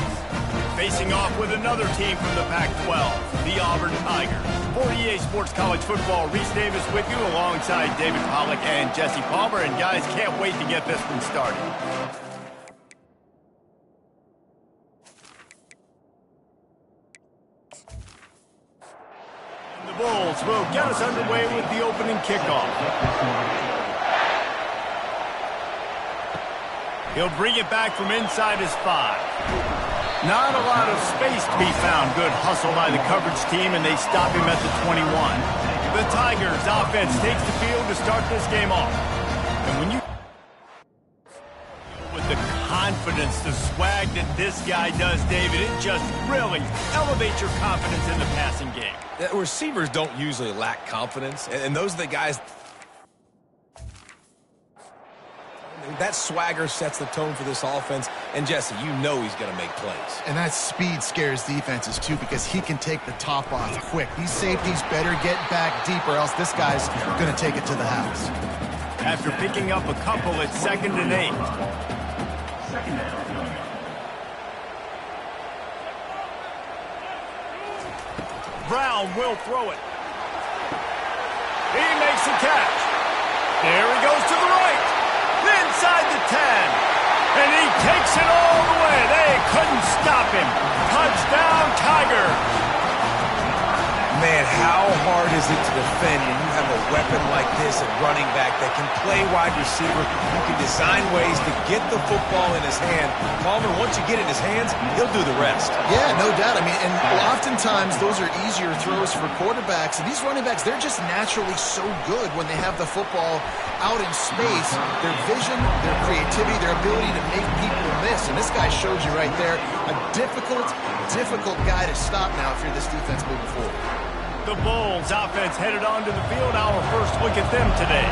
facing off with another team from the Pac-12, the Auburn Tigers. For EA Sports College Football, Reese Davis with you alongside David Pollack and Jesse Palmer. And guys, can't wait to get this one started. And the Bulls will get us underway with the opening kickoff. He'll bring it back from inside his 5. Not a lot of space to be found. Good hustle by the coverage team, and they stop him at the 21. The Tigers offense takes the field to start this game off. And when you with the confidence, the swag that this guy does, David, it just really elevates your confidence in the passing game. Receivers don't usually lack confidence, and those are the guys. That swagger sets the tone for this offense. And, Jesse, you know he's going to make plays. And that speed scares defenses, too, because he can take the top off quick. These safeties better get back deep, or else this guy's going to take it to the house. After picking up a couple, it's 2nd and 8. Second down. Brown will throw it. He makes the catch. There he goes to the right. Inside the 10. And he takes it all the way. They couldn't stop him. Touchdown, Tigers. Man, how hard is it to defend when you have a weapon like this at running back that can play wide receiver? You can design ways to get the football in his hand. Palmer, once you get it in his hands, he'll do the rest. Yeah, no doubt. I mean, and oftentimes those are easier throws for quarterbacks. And these running backs, they're just naturally so good when they have the football out in space. Their vision, their creativity, their ability to make people miss. And this guy showed you right there, a difficult guy to stop now if you're this defense moving forward. The Bulls offense headed onto the field. Our first look at them today.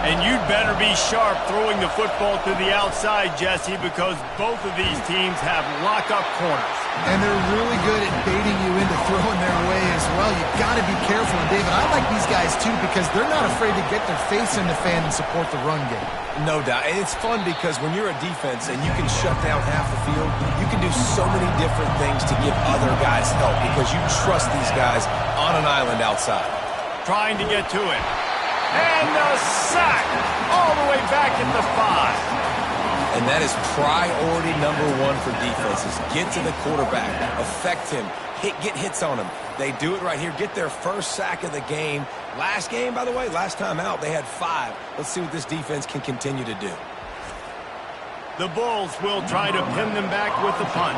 And you'd better be sharp throwing the football to the outside, Jesse, because both of these teams have lock-up corners. And they're really good at baiting you into throwing their way as well. You've got to be careful. And, David, I like these guys, too, because they're not afraid to get their face in the fan and support the run game. No doubt. And it's fun because when you're a defense and you can shut down half the field, you can do so many different things to give other guys help because you trust these guys on an island outside. Trying to get to it. And a sack all the way back at the 5. And that is priority number 1 for defenses. Get to the quarterback. Affect him. Get hits on him. They do it right here. Get their first sack of the game. Last game, by the way, last time out, they had 5. Let's see what this defense can continue to do. The Bulls will try to pin them back with the punt.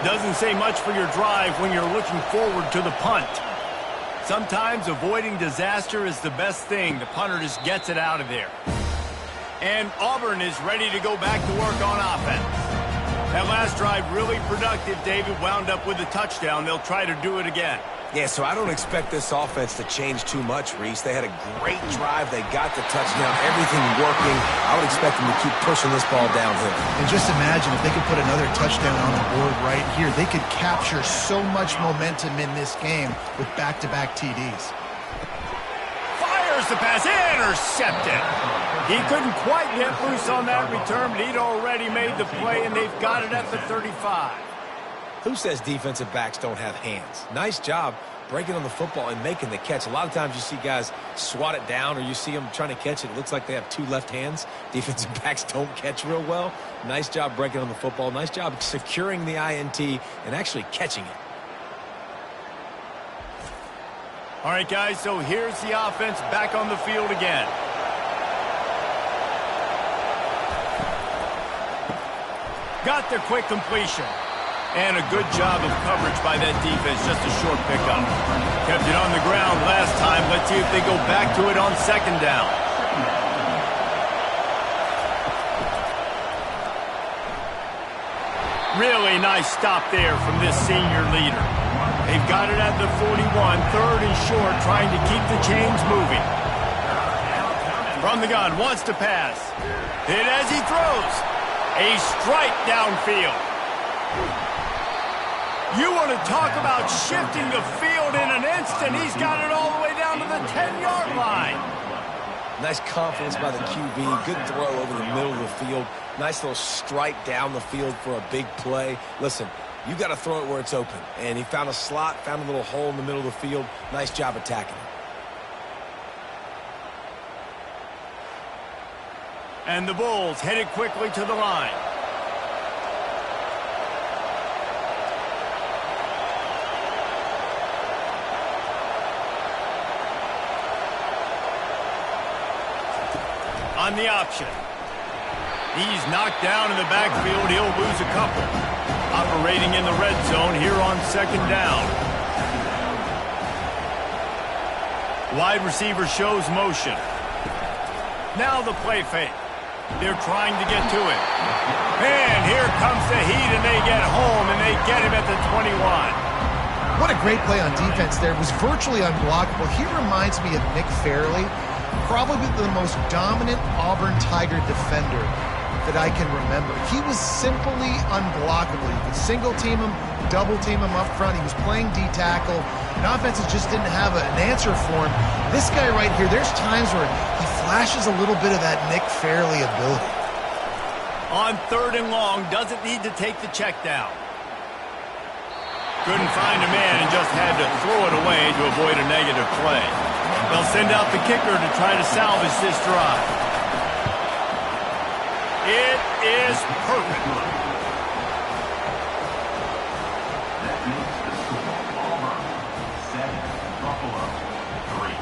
Doesn't say much for your drive when you're looking forward to the punt. Sometimes avoiding disaster is the best thing. The punter just gets it out of there. And Auburn is ready to go back to work on offense. That last drive really productive. David wound up with a touchdown. They'll try to do it again. Yeah, so I don't expect this offense to change too much, Reese. They had a great drive. They got the touchdown. Everything working. I would expect them to keep pushing this ball downhill. And just imagine if they could put another touchdown on the board right here. They could capture so much momentum in this game with back-to-back TDs. Fires the pass. Intercepted. He couldn't quite get loose on that return, but he'd already made the play, and they've got it at the 35. Who says defensive backs don't have hands? Nice job breaking on the football and making the catch. A lot of times you see guys swat it down or you see them trying to catch it. It looks like they have 2 left hands. Defensive backs don't catch real well. Nice job breaking on the football. Nice job securing the INT and actually catching it. All right, guys, so here's the offense back on the field again. Got the quick completion. And a good job of coverage by that defense. Just a short pickup. Kept it on the ground last time. Let's see if they go back to it on 2nd down. Really nice stop there from this senior leader. They've got it at the 41, third and short, trying to keep the chains moving. From the gun, wants to pass. Hit as he throws. A strike downfield. You want to talk about shifting the field in an instant. He's got it all the way down to the 10-yard line. Nice confidence by the QB. Good throw over the middle of the field. Nice little strike down the field for a big play. Listen, you got to throw it where it's open. And he found a slot, found a little hole in the middle of the field. Nice job attacking it. And the Bulls headed quickly to the line. On the option. He's knocked down in the backfield. He'll lose a couple. Operating in the red zone here on second down. Wide receiver shows motion. Now the play fake. They're trying to get to it. And here comes the heat, and they get home, and they get him at the 21. What a great play on defense there. It was virtually unblockable. He reminds me of Nick Fairley, probably the most dominant Auburn Tiger defender that I can remember. He was simply unblockable. You could single team him, double team him up front. He was playing D-tackle, and offenses just didn't have an answer for him. This guy right here, there's times where he flashes a little bit of that Nick Fairley ability. On third and long, doesn't need to take the check down. Couldn't find a man and just had to throw it away to avoid a negative play. They'll send out the kicker to try to salvage this drive. It is perfect. That makes the score Auburn 7, Buffalo 3.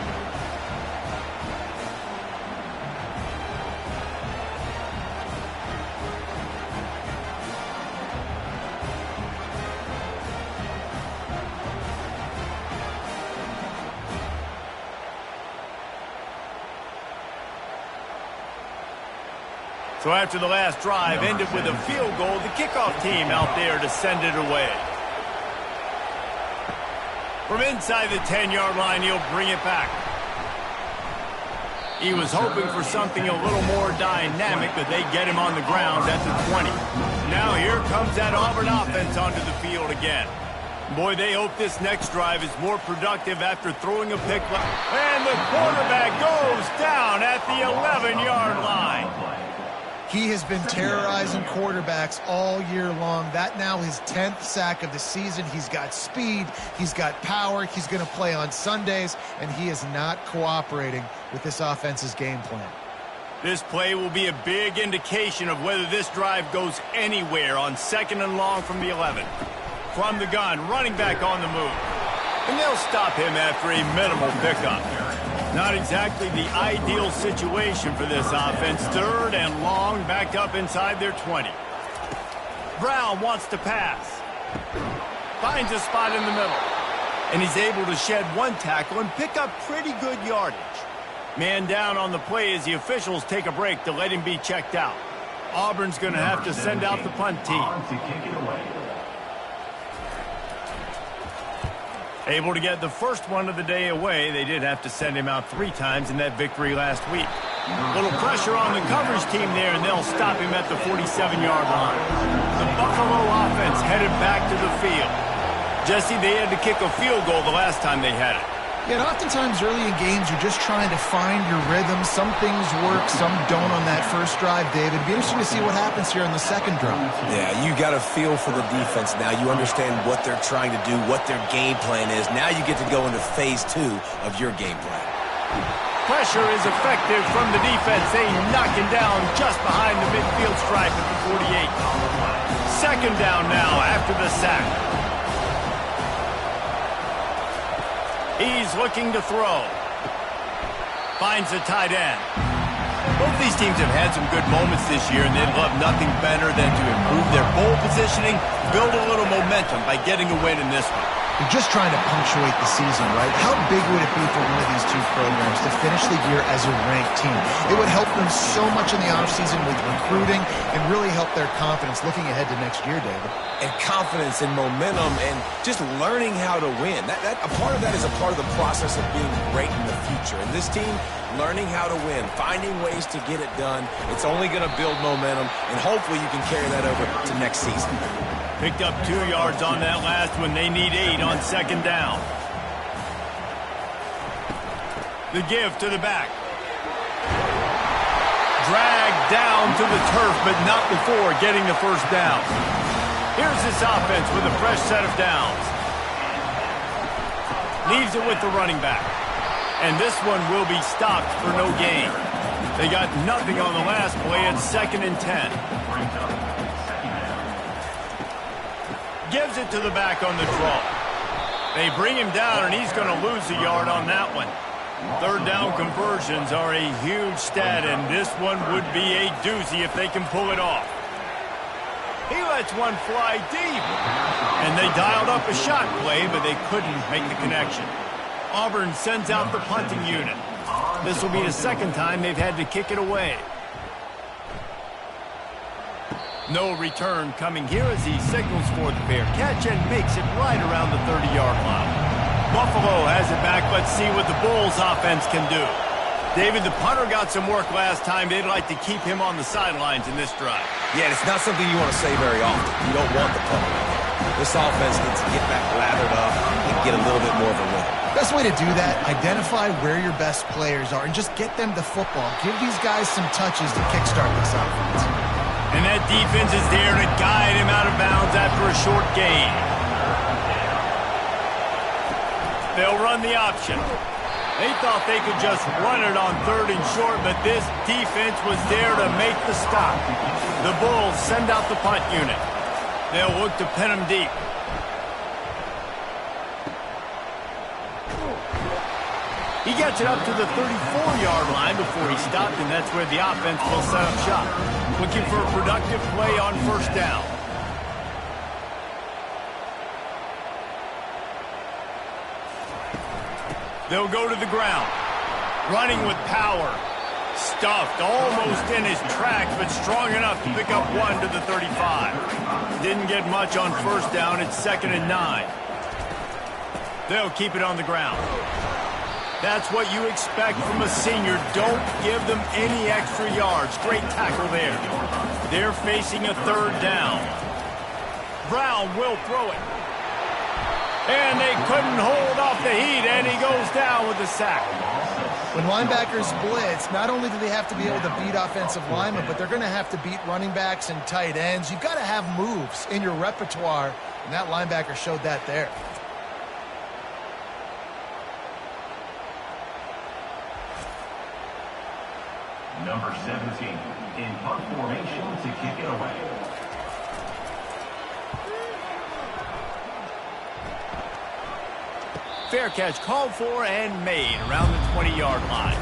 So after the last drive ended with a field goal, the kickoff team out there to send it away. From inside the 10-yard line, he'll bring it back. He was hoping for something a little more dynamic, but they get him on the ground at the 20. Now here comes that Auburn offense onto the field again. Boy, they hope this next drive is more productive after throwing a pick. And the quarterback goes down at the 11-yard line. He has been terrorizing quarterbacks all year long. That now his 10th sack of the season. He's got speed. He's got power. He's going to play on Sundays, and he is not cooperating with this offense's game plan. This play will be a big indication of whether this drive goes anywhere on second and long from the 11. From the gun, running back on the move. And they'll stop him after a minimal pickup. Not exactly the ideal situation for this offense. Third and long, backed up inside their 20. Brown wants to pass. Finds a spot in the middle. And he's able to shed one tackle and pick up pretty good yardage. Man down on the play as the officials take a break to let him be checked out. Auburn's going to have to send out the punt team. Able to get the first one of the day away. They did have to send him out 3 times in that victory last week. Little pressure on the coverage team there, and they'll stop him at the 47-yard line. The Buffalo offense headed back to the field. Jesse, they had to kick a field goal the last time they had it. Yeah, and oftentimes early in games, you're just trying to find your rhythm. Some things work, some don't on that first drive, David. It'd be interesting to see what happens here on the second drive. Yeah, you got a feel for the defense now. You understand what they're trying to do, what their game plan is. Now you get to go into phase 2 of your game plan. Pressure is effective from the defense. They knock him down just behind the midfield stripe at the 48. Second down now after the sack. He's looking to throw. Finds the tight end. Both these teams have had some good moments this year, and they'd love nothing better than to improve their bowl positioning, build a little momentum by getting a win in this one. You're just trying to punctuate the season, right? How big would it be for one of these two programs to finish the year as a ranked team? It would help them so much in the offseason with recruiting and really help their confidence looking ahead to next year, David. And confidence and momentum and just learning how to win. A part of that is a part of the process of being great in the future. And this team, learning how to win, finding ways to get it done, it's only going to build momentum, and hopefully you can carry that over to next season. Picked up 2 yards on that last one. They need 8 on second down. The give to the back. Dragged down to the turf, but not before getting the first down. Here's this offense with a fresh set of downs. Leaves it with the running back. And this one will be stopped for no gain. They got nothing on the last play. It's 2nd and 10. Gives it to the back on the draw. They bring him down, and he's going to lose a yard on that one. Third down conversions are a huge stat, and this one would be a doozy if they can pull it off. He lets one fly deep. And they dialed up a shot play, but they couldn't make the connection. Auburn sends out the punting unit. This will be the second time they've had to kick it away. No return coming here as he signals for the fair catch and makes it right around the 30-yard line. Buffalo has it back. Let's see what the Bulls offense can do. David, the punter got some work last time. They'd like to keep him on the sidelines in this drive. Yeah, it's not something you want to say very often. You don't want the punter. This offense needs to get back lathered up and get a little bit more of a rhythm. Best way to do that, identify where your best players are and just get them the football. Give these guys some touches to kickstart this offense. And that defense is there to guide him out of bounds after a short gain. They'll run the option. They thought they could just run it on 3rd and short, but this defense was there to make the stop. The Bulls send out the punt unit. They'll look to pin him deep. He gets it up to the 34-yard line before he stopped, and that's where the offense will set up shop. Looking for a productive play on first down. They'll go to the ground. Running with power. Stuffed almost in his tracks, but strong enough to pick up 1 to the 35. Didn't get much on first down. It's 2nd and 9. They'll keep it on the ground. That's what you expect from a senior. Don't give them any extra yards. Great tackle there. They're facing a 3rd down. Brown will throw it. And they couldn't hold off the heat, and he goes down with the sack. When linebackers blitz, not only do they have to be able to beat offensive linemen, but they're going to have to beat running backs and tight ends. You've got to have moves in your repertoire, and that linebacker showed that there. Number 17 in punt formation to kick it away. Fair catch called for and made around the 20-yard line.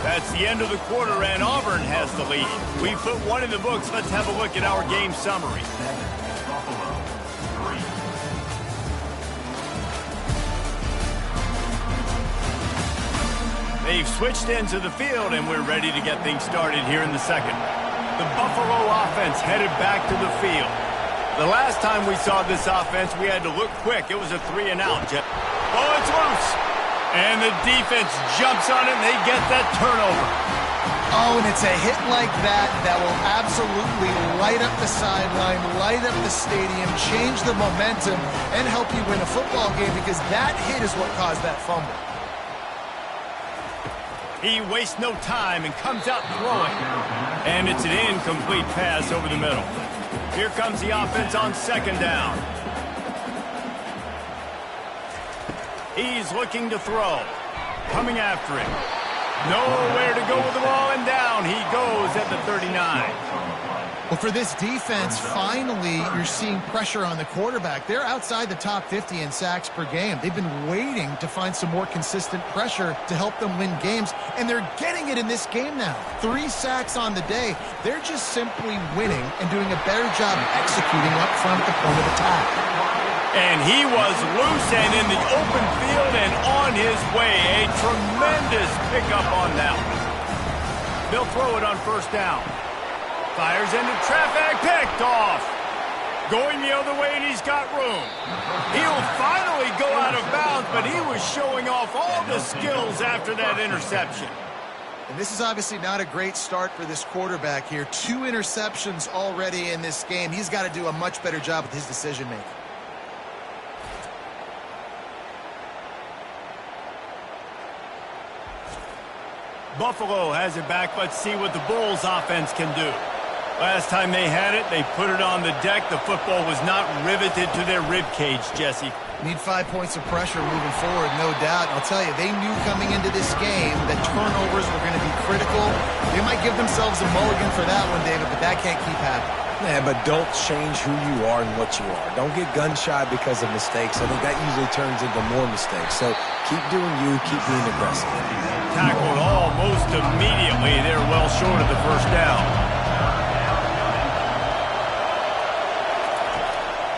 That's the end of the quarter, and Auburn has the lead. We put 1 in the books. Let's have a look at our game summary. Buffalo, 3. They've switched into the field, and we're ready to get things started here in the second. The Buffalo offense headed back to the field. The last time we saw this offense, we had to look quick. It was a 3-and-out. Oh, it's loose. And the defense jumps on it, and they get that turnover. Oh, and it's a hit like that that will absolutely light up the sideline, light up the stadium, change the momentum, and help you win a football game because that hit is what caused that fumble. He wastes no time and comes out throwing. And it's an incomplete pass over the middle. Here comes the offense on 2nd down. He's looking to throw. Coming after him. Nowhere to go with the ball, and down he goes at the 39. Well, for this defense, finally, you're seeing pressure on the quarterback. They're outside the top 50 in sacks per game. They've been waiting to find some more consistent pressure to help them win games, and they're getting it in this game now. 3 sacks on the day. They're just simply winning and doing a better job executing up front at the point of attack. And he was loose and in the open field and on his way. A tremendous pickup on that one. They'll throw it on first down. Fires into traffic, picked off. Going the other way, and he's got room. He'll finally go out of bounds, but he was showing off all the skills after that interception. And this is obviously not a great start for this quarterback here. 2 interceptions already in this game. He's got to do a much better job with his decision-making. Buffalo has it back. Let's see what the Bulls offense can do. Last time they had it, they put it on the deck. The football was not riveted to their rib cage, Jesse. Need 5 points of pressure moving forward, no doubt. And I'll tell you, they knew coming into this game that turnovers were going to be critical. They might give themselves a mulligan for that one, David, but that can't keep happening. Yeah, but don't change who you are and what you are. Don't get gun-shy because of mistakes. I think that usually turns into more mistakes. So keep doing you, keep being aggressive. Tackled almost immediately. They're well short of the first down.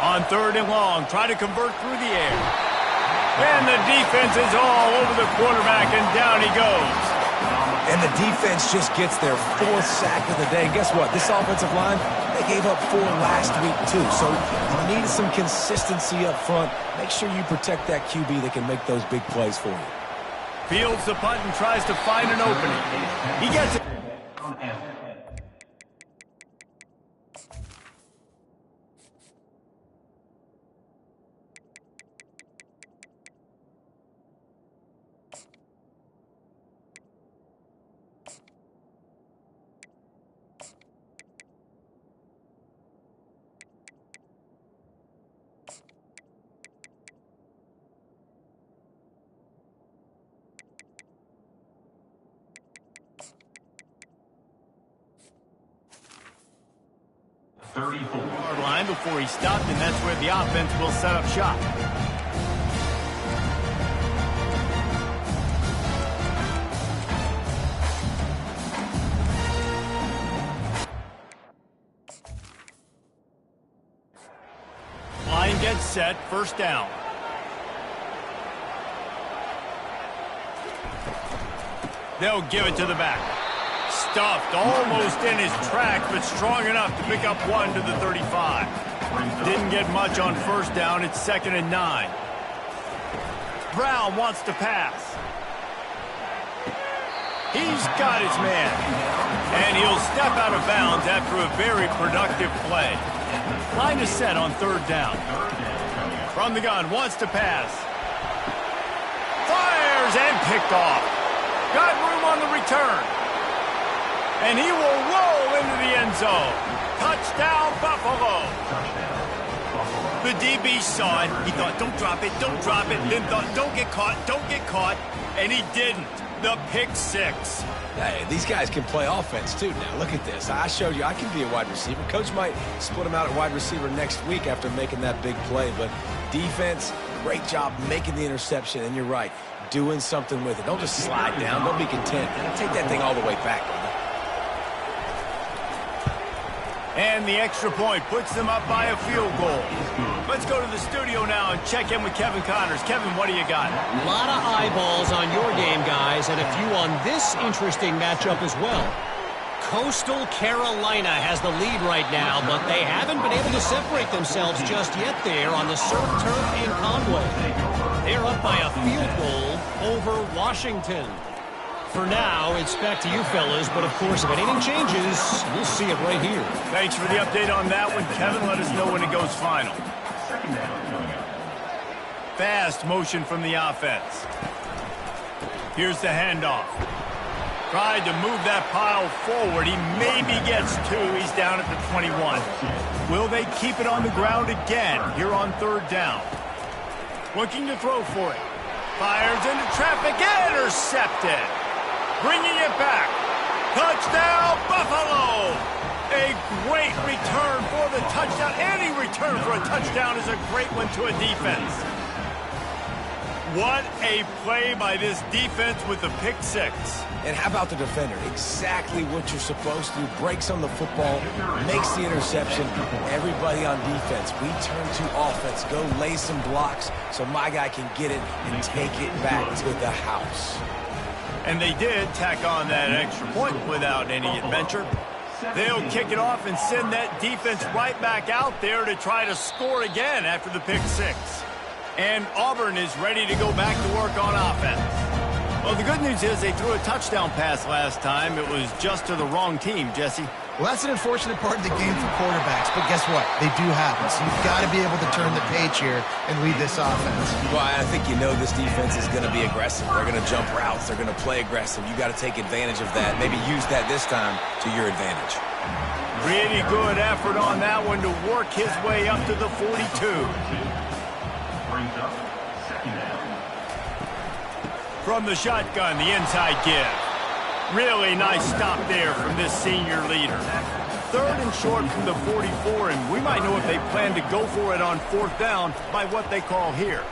On 3rd and long, try to convert through the air. And the defense is all over the quarterback, and down he goes. And the defense just gets their 4th sack of the day. And guess what? This offensive line, they gave up 4 last week, too. So you need some consistency up front. Make sure you protect that QB that can make those big plays for you. Fields the punt and tries to find an opening. He gets it. Yard line before he stopped, and that's where the offense will set up shop. Line gets set, first down. They'll give it to the back. Stuffed almost in his track, but strong enough to pick up 1 to the 35. Didn't get much on first down. It's 2nd and 9. Brown wants to pass. He's got his man. And he'll step out of bounds after a very productive play. Line is set on 3rd down. From the gun, wants to pass. Fires and picked off. Got room on the return. And he will roll into the end zone. Touchdown, Buffalo. The DB saw it. He thought, don't drop it, don't drop it. Then thought, don't get caught. And he didn't. The pick 6. Hey, these guys can play offense, too. Now, look at this. I showed you I can be a wide receiver. Coach might split him out at wide receiver next week after making that big play. But defense, great job making the interception. And you're right, doing something with it. Don't just slide down. Don't be content. Take that thing all the way back. And the extra point puts them up by a field goal. Let's go to the studio now and check in with Kevin Connors. Kevin, what do you got? A lot of eyeballs on your game, guys, and a few on this interesting matchup as well. Coastal Carolina has the lead right now, but they haven't been able to separate themselves just yet there on the surf turf in Conway. They're up by a field goal over Washington. For now, it's back to you fellas, but of course, if anything changes, you'll see it right here. Thanks for the update on that one, Kevin. Let us know when it goes final. Fast motion from the offense. Here's the handoff. Tried to move that pile forward. He maybe gets 2. He's down at the 21. Will they keep it on the ground again here on 3rd down? Looking to throw for it. Fires into traffic. Intercepted. Bringing it back. Touchdown, Buffalo! A great return for the touchdown. Any return for a touchdown is a great one to a defense. What a play by this defense with the pick six. And how about the defender? Exactly what you're supposed to do. Breaks on the football, makes the interception. Everybody on defense, we turn to offense. Go lay some blocks so my guy can get it and take it back to the house. And they did tack on that extra point without any adventure. They'll kick it off and send that defense right back out there to try to score again after the pick six. And Auburn is ready to go back to work on offense. Well, the good news is they threw a touchdown pass last time. It was just to the wrong team, Jesse. Well, that's an unfortunate part of the game for quarterbacks, but guess what? They do happen, so you've got to be able to turn the page here and lead this offense. Well, I think you know this defense is going to be aggressive. They're going to jump routes. They're going to play aggressive. You got to take advantage of that. Maybe use that this time to your advantage. Pretty good effort on that one to work his way up to the 42. Brings up second down. From the shotgun, the inside give. Really nice stop there from this senior leader. Third and short from the 44, and we might know if they plan to go for it on fourth down by what they call here.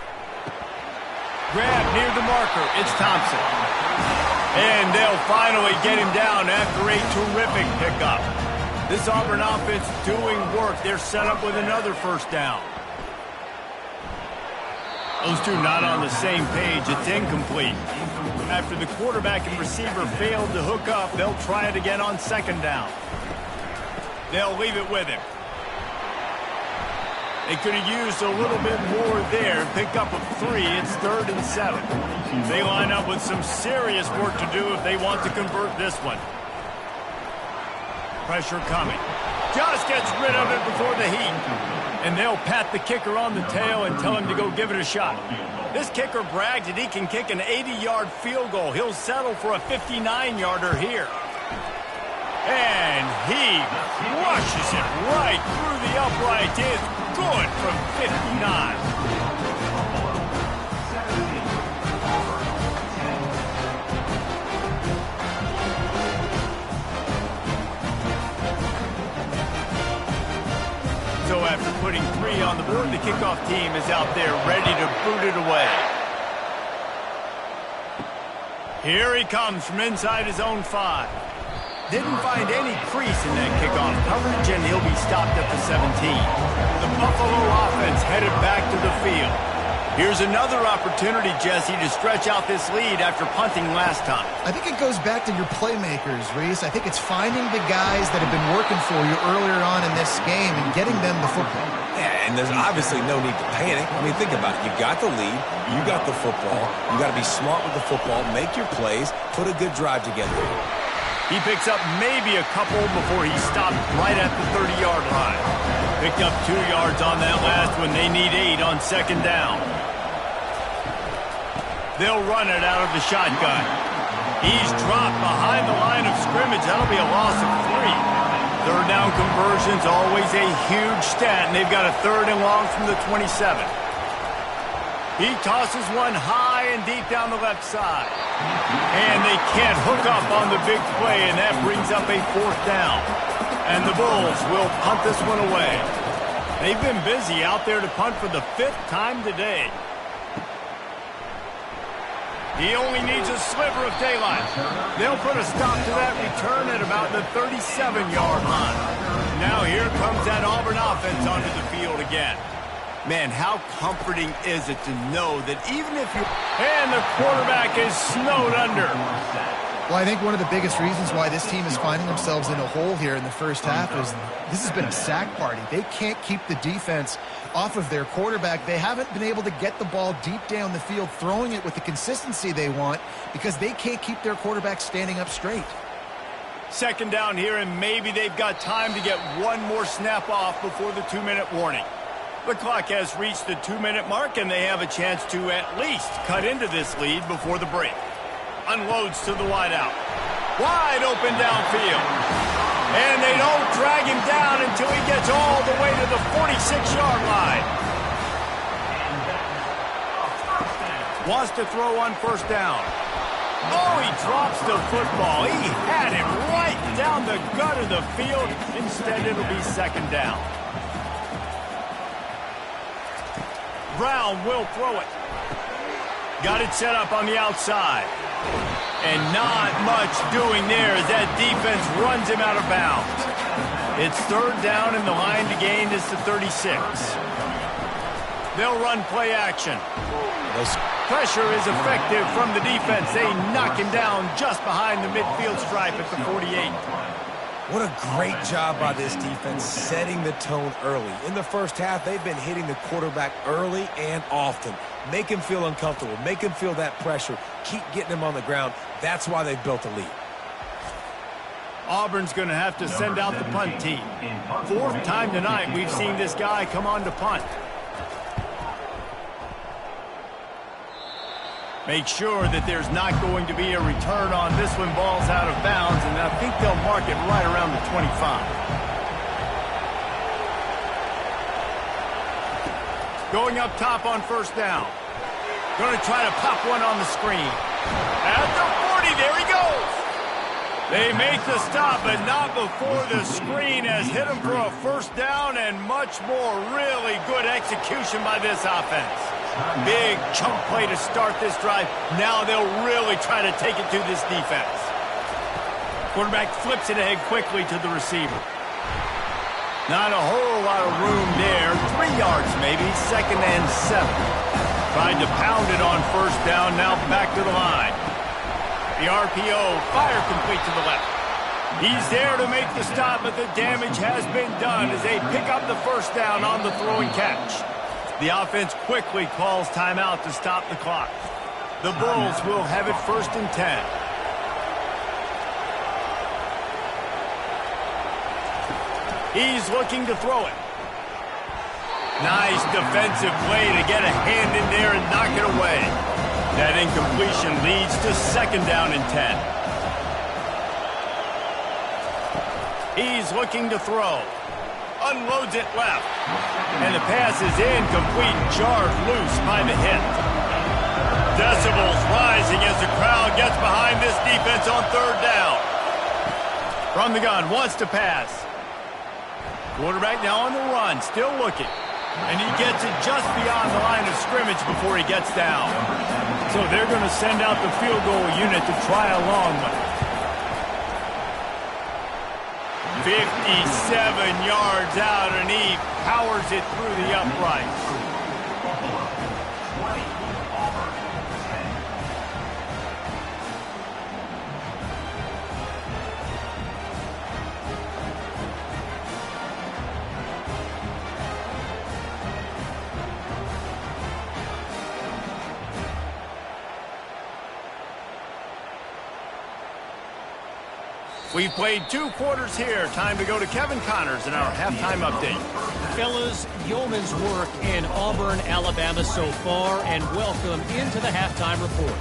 Grab near the marker. It's Thompson. And they'll finally get him down after a terrific pickup. This Auburn offense doing work. They're set up with another first down. Those two not on the same page. It's incomplete. After the quarterback and receiver failed to hook up, they'll try it again on second down. They'll leave it with him. They could have used a little bit more there. Pick up a 3. It's 3rd and 7. They line up with some serious work to do if they want to convert this one. Pressure coming. Just gets rid of it before the heat. And they'll pat the kicker on the tail and tell him to go give it a shot. This kicker brags that he can kick an 80-yard field goal. He'll settle for a 59-yarder here. And he rushes it right through the upright. It's good from 59. So after putting 3 on the board, the kickoff team is out there ready to boot it away. Here he comes from inside his own 5. Didn't find any crease in that kickoff coverage, and he'll be stopped at the 17. The Buffalo offense headed back to the field. Here's another opportunity, Jesse, to stretch out this lead after punting last time. I think it goes back to your playmakers, Reese. I think it's finding the guys that have been working for you earlier on in this game and getting them the football. Yeah, and there's obviously no need to panic. I mean, think about it. You got the lead. You got the football. You got to be smart with the football, make your plays, put a good drive together. He picks up maybe a couple before he stopped right at the 30-yard line. Picked up 2 yards on that last one. They need 8 on second down. They'll run it out of the shotgun. He's dropped behind the line of scrimmage. That'll be a loss of 3. Third down conversion's always a huge stat, and they've got a 3rd and long from the 27. He tosses one high and deep down the left side. And they can't hook up on the big play, and that brings up a 4th down. And the Bulls will punt this one away. They've been busy out there to punt for the 5th time today. He only needs a sliver of daylight. They'll put a stop to that return at about the 37-yard line. Now here comes that Auburn offense onto the field again. Man, how comforting is it to know that even if you... And the quarterback is snowed under. Well, I think one of the biggest reasons why this team is finding themselves in a hole here in the first half is this has been a sack party. They can't keep the defense off of their quarterback. They haven't been able to get the ball deep down the field, throwing it with the consistency they want because they can't keep their quarterback standing up straight. Second down here, and maybe they've got time to get one more snap off before the 2-minute warning. The clock has reached the 2-minute mark, and they have a chance to at least cut into this lead before the break. Unloads to the wideout. Wide open downfield. And they don't drag him down until he gets all the way to the 46-yard line. Wants to throw on first down. Oh, he drops the football. He had it right down the gut of the field. Instead, it'll be second down. Brown will throw it. Got it set up on the outside. And not much doing there as that defense runs him out of bounds. It's third down and the line to gain is the 36. They'll run play action. Pressure is effective from the defense. They knock him down just behind the midfield stripe at the 48. What a great job by this defense setting the tone early. In the first half, they've been hitting the quarterback early and often. Make him feel uncomfortable. Make him feel that pressure. Keep getting him on the ground. That's why they've built a lead. Auburn's going to have to send out the punt team. Fourth time tonight we've seen this guy come on to punt. Make sure that there's not going to be a return on this one. Ball's out of bounds, and I think they'll mark it right around the 25. Going up top on first down. Going to try to pop one on the screen. At the 40, there he goes. They make the stop, but not before the screen has hit him for a first down and much more. Really good execution by this offense. Big chunk play to start this drive. Now they'll really try to take it to this defense. Quarterback flips it ahead quickly to the receiver. Not a whole lot of room there. 3 yards maybe, second and 7. Tried to pound it on first down, now back to the line. The RPO, fire complete to the left. He's there to make the stop, but the damage has been done as they pick up the first down on the throw and catch. The offense quickly calls timeout to stop the clock. The Bulls will have it first and 10. He's looking to throw it. Nice defensive play to get a hand in there and knock it away. That incompletion leads to second down and 10. He's looking to throw. Unloads it left. And the pass is incomplete, jarred loose by the hit. Decibels rising as the crowd gets behind this defense on third down. From the gun, wants to pass. Quarterback now on the run, still looking. And he gets it just beyond the line of scrimmage before he gets down. So they're going to send out the field goal unit to try a long one. 57 yards out, and he powers it through the uprights. We've played 2 quarters here. Time to go to Kevin Connors in our halftime update. Fellas, yeoman's work in Auburn, Alabama so far, and welcome into the halftime report.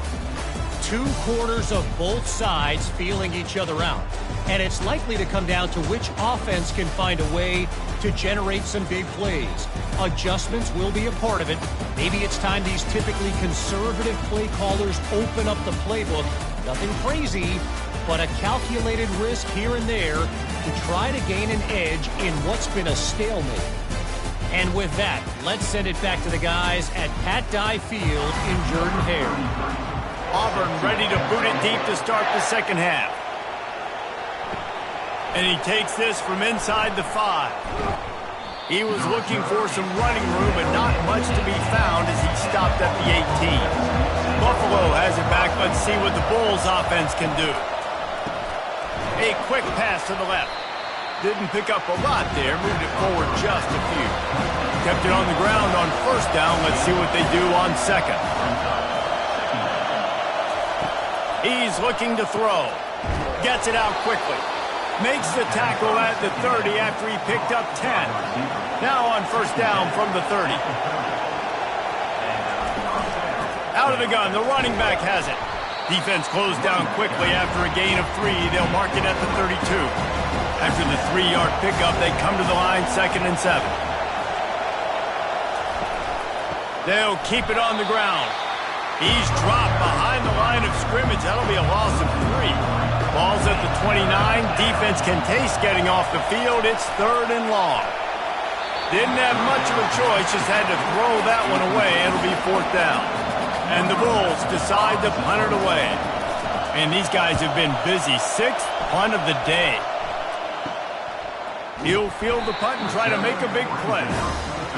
2 quarters of both sides feeling each other out. And it's likely to come down to which offense can find a way to generate some big plays. Adjustments will be a part of it. Maybe it's time these typically conservative play callers open up the playbook. Nothing crazy, but a calculated risk here and there to try to gain an edge in what's been a stalemate. And with that, let's send it back to the guys at Pat Dye Field in Jordan-Hare. Auburn ready to boot it deep to start the second half. And he takes this from inside the 5. He was looking for some running room, but not much to be found as he stopped at the 18. Buffalo has it back. Let's see what the Bulls offense can do. A quick pass to the left. Didn't pick up a lot there. Moved it forward just a few. Kept it on the ground on first down. Let's see what they do on second. He's looking to throw. Gets it out quickly. Makes the tackle at the 30 after he picked up 10. Now on first down from the 30. Out of the gun, the running back has it. Defense closed down quickly after a gain of 3. They'll mark it at the 32. After the 3-yard pickup, they come to the line, second and 7. They'll keep it on the ground. He's dropped behind the line of scrimmage. That'll be a loss of 3. Ball's at the 29. Defense can taste getting off the field. It's third and long. Didn't have much of a choice, just had to throw that one away. It'll be fourth down. And the Bulls decide to punt it away. And these guys have been busy. 6th punt of the day. He'll field the punt and try to make a big play.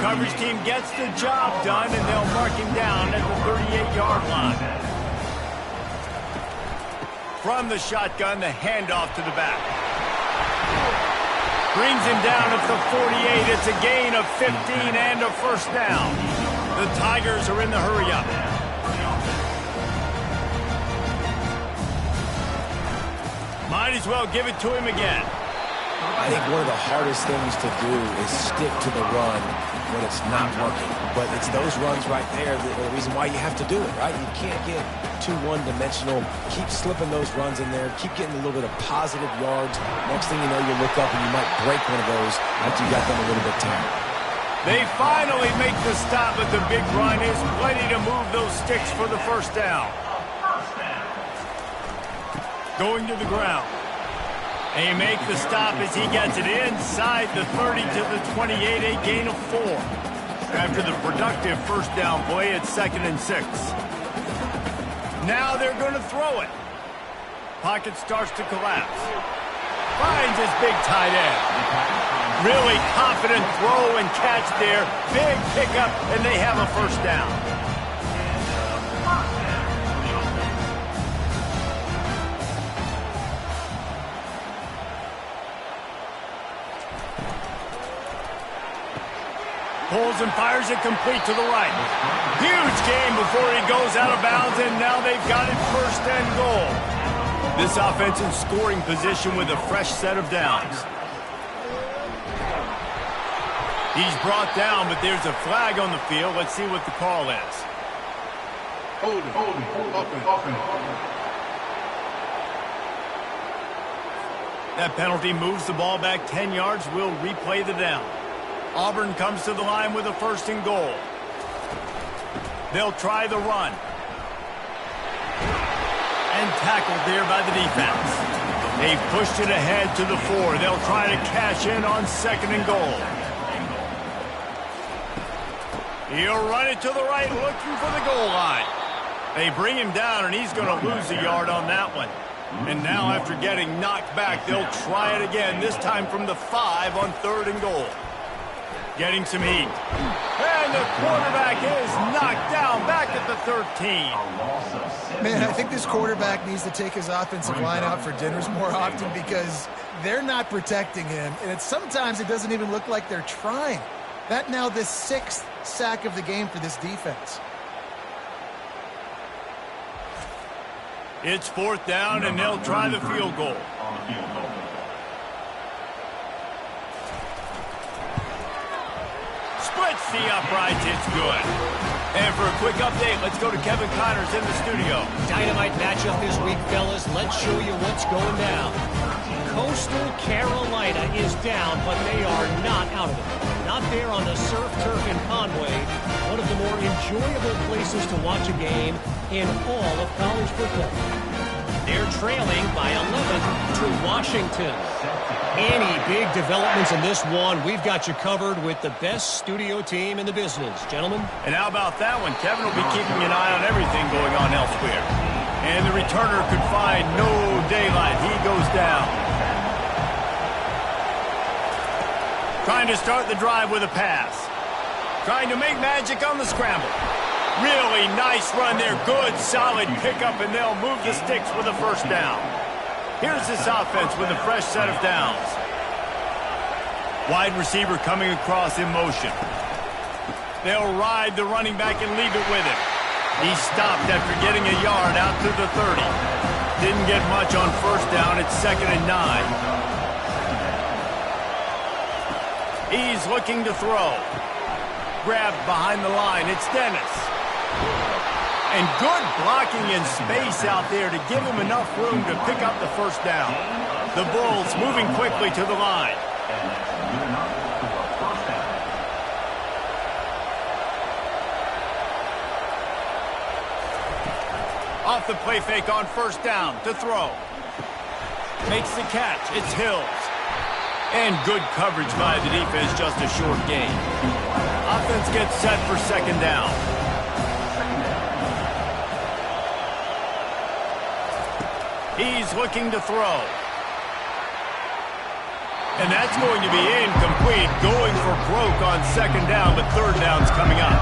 Coverage team gets the job done, and they'll mark him down at the 38-yard line. From the shotgun, the handoff to the back. Brings him down at the 48. It's a gain of 15 and a first down. The Tigers are in the hurry-up. Might as well give it to him again. I think one of the hardest things to do is stick to the run when it's not working. But it's those runs right there that are the reason why you have to do it, right? You can't get too one-dimensional. Keep slipping those runs in there. Keep getting a little bit of positive yards. Next thing you know, you look up and you might break one of those after you got them a little bit tired. They finally make the stop, but the big run is plenty to move those sticks for the first down. Going to the ground. They make the stop as he gets it inside the 30 to the 28, a gain of 4. After the productive first down play, it's 2nd and 6. Now they're going to throw it. Pocket starts to collapse. Finds his big tight end. Really confident throw and catch there. Big pickup, and they have a first down. Pulls and fires it complete to the right. Huge gain before he goes out of bounds, and now they've got it 1st and goal. This offense in scoring position with a fresh set of downs. He's brought down, but there's a flag on the field. Let's see what the call is. That penalty moves the ball back 10 yards. We'll replay the down. Auburn comes to the line with a 1st and goal. They'll try the run. And tackled there by the defense. They've pushed it ahead to the 4. They'll try to cash in on 2nd and goal. He'll run it to the right, looking for the goal line. They bring him down, and he's going to lose a yard on that one. And now, after getting knocked back, they'll try it again, this time from the 5 on 3rd and goal. Getting some heat. And the quarterback is knocked down back at the 13. Man, I think this quarterback needs to take his offensive line out for dinners more often because they're not protecting him. And sometimes it doesn't even look like they're trying. That now the 6th sack of the game for this defense. It's 4th down, and they'll try the field goal. Splits the uprights, it's good. And for a quick update, let's go to Kevin Connors in the studio. Dynamite matchup this week, fellas. Let's show you what's going down. Coastal Carolina is down, but they are not out of it. Not there on the surf, turf, in Conway. One of the more enjoyable places to watch a game in all of college football. They're trailing by 11 to Washington. Any big developments in this one, we've got you covered with the best studio team in the business. Gentlemen? And how about that one? Kevin will be keeping an eye on everything going on elsewhere. And the returner could find no daylight. He goes down. Trying to start the drive with a pass. Trying to make magic on the scramble. Really nice run there. Good, solid pickup, and they'll move the sticks with a first down. Here's this offense with a fresh set of downs. Wide receiver coming across in motion. They'll ride the running back and leave it with him. He stopped after getting a yard out to the 30. Didn't get much on first down. It's 2nd and 9. He's looking to throw. Grabbed behind the line. It's Dennis. And good blocking in space out there to give him enough room to pick up the first down. The Bulls moving quickly to the line. Off the play fake on first down to throw. Makes the catch. It's Hills. And good coverage by the defense, just a short gain. Offense gets set for 2nd down. He's looking to throw. And that's going to be incomplete, going for broke on second down, but third down's coming up.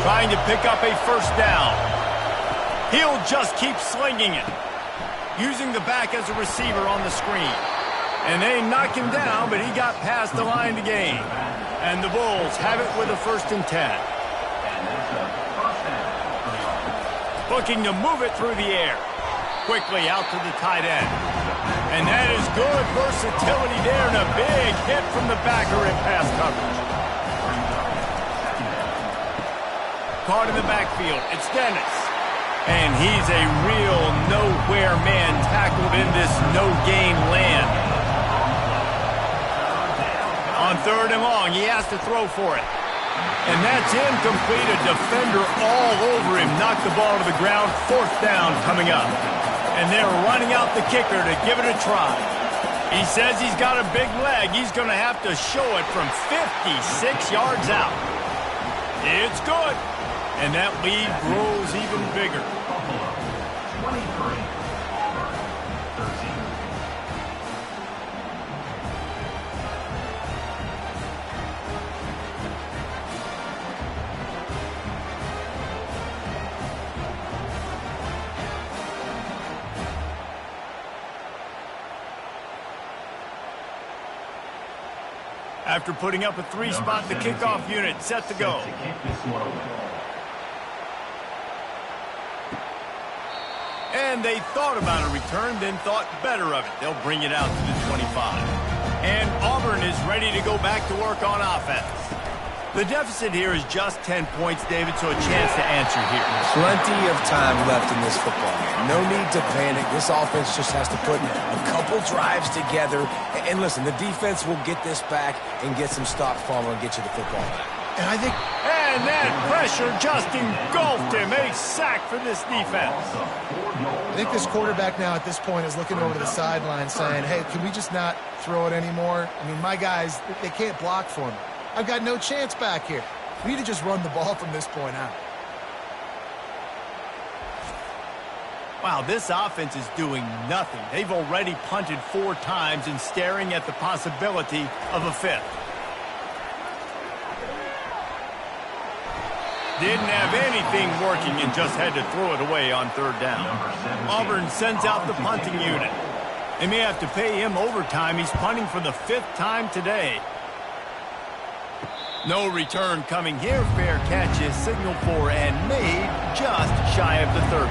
Trying to pick up a first down. He'll just keep slinging it. Using the back as a receiver on the screen. And they knock him down, but he got past the line to gain. And the Bulls have it with a 1st and 10. Looking to move it through the air. Quickly out to the tight end. And that is good versatility there, and a big hit from the backer in pass coverage. Caught in the backfield. It's Dennis. And he's a real nowhere man tackled in this no-gain land. On 3rd and long, he has to throw for it. And that's incomplete. A defender all over him. Knocked the ball to the ground. 4th down coming up. And they're running out the kicker to give it a try. He says he's got a big leg. He's going to have to show it from 56 yards out. It's good. And that lead grows even bigger. 23. Auburn 13. After putting up a 3-spot, the kickoff unit set to go. And they thought about a return, then thought better of it. They'll bring it out to the 25. And Auburn is ready to go back to work on offense. The deficit here is just 10 points, David, so a chance to answer here. Plenty of time left in this football game. No need to panic. This offense just has to put a couple drives together. And listen, the defense will get this back and get some stops, Palmer, and get you the football back. And I think... And that pressure just engulfed him. A sack for this defense. I think this quarterback now at this point is looking over to the sideline saying, hey, can we just not throw it anymore? I mean, my guys, they can't block for me. I've got no chance back here. We need to just run the ball from this point out. Wow, this offense is doing nothing. They've already punted 4 times and staring at the possibility of a 5th. Didn't have anything working and just had to throw it away on 3rd down. Auburn sends out the punting unit. They may have to pay him overtime. He's punting for the 5th time today. No return coming here. Fair catch is signaled for and made just shy of the 30.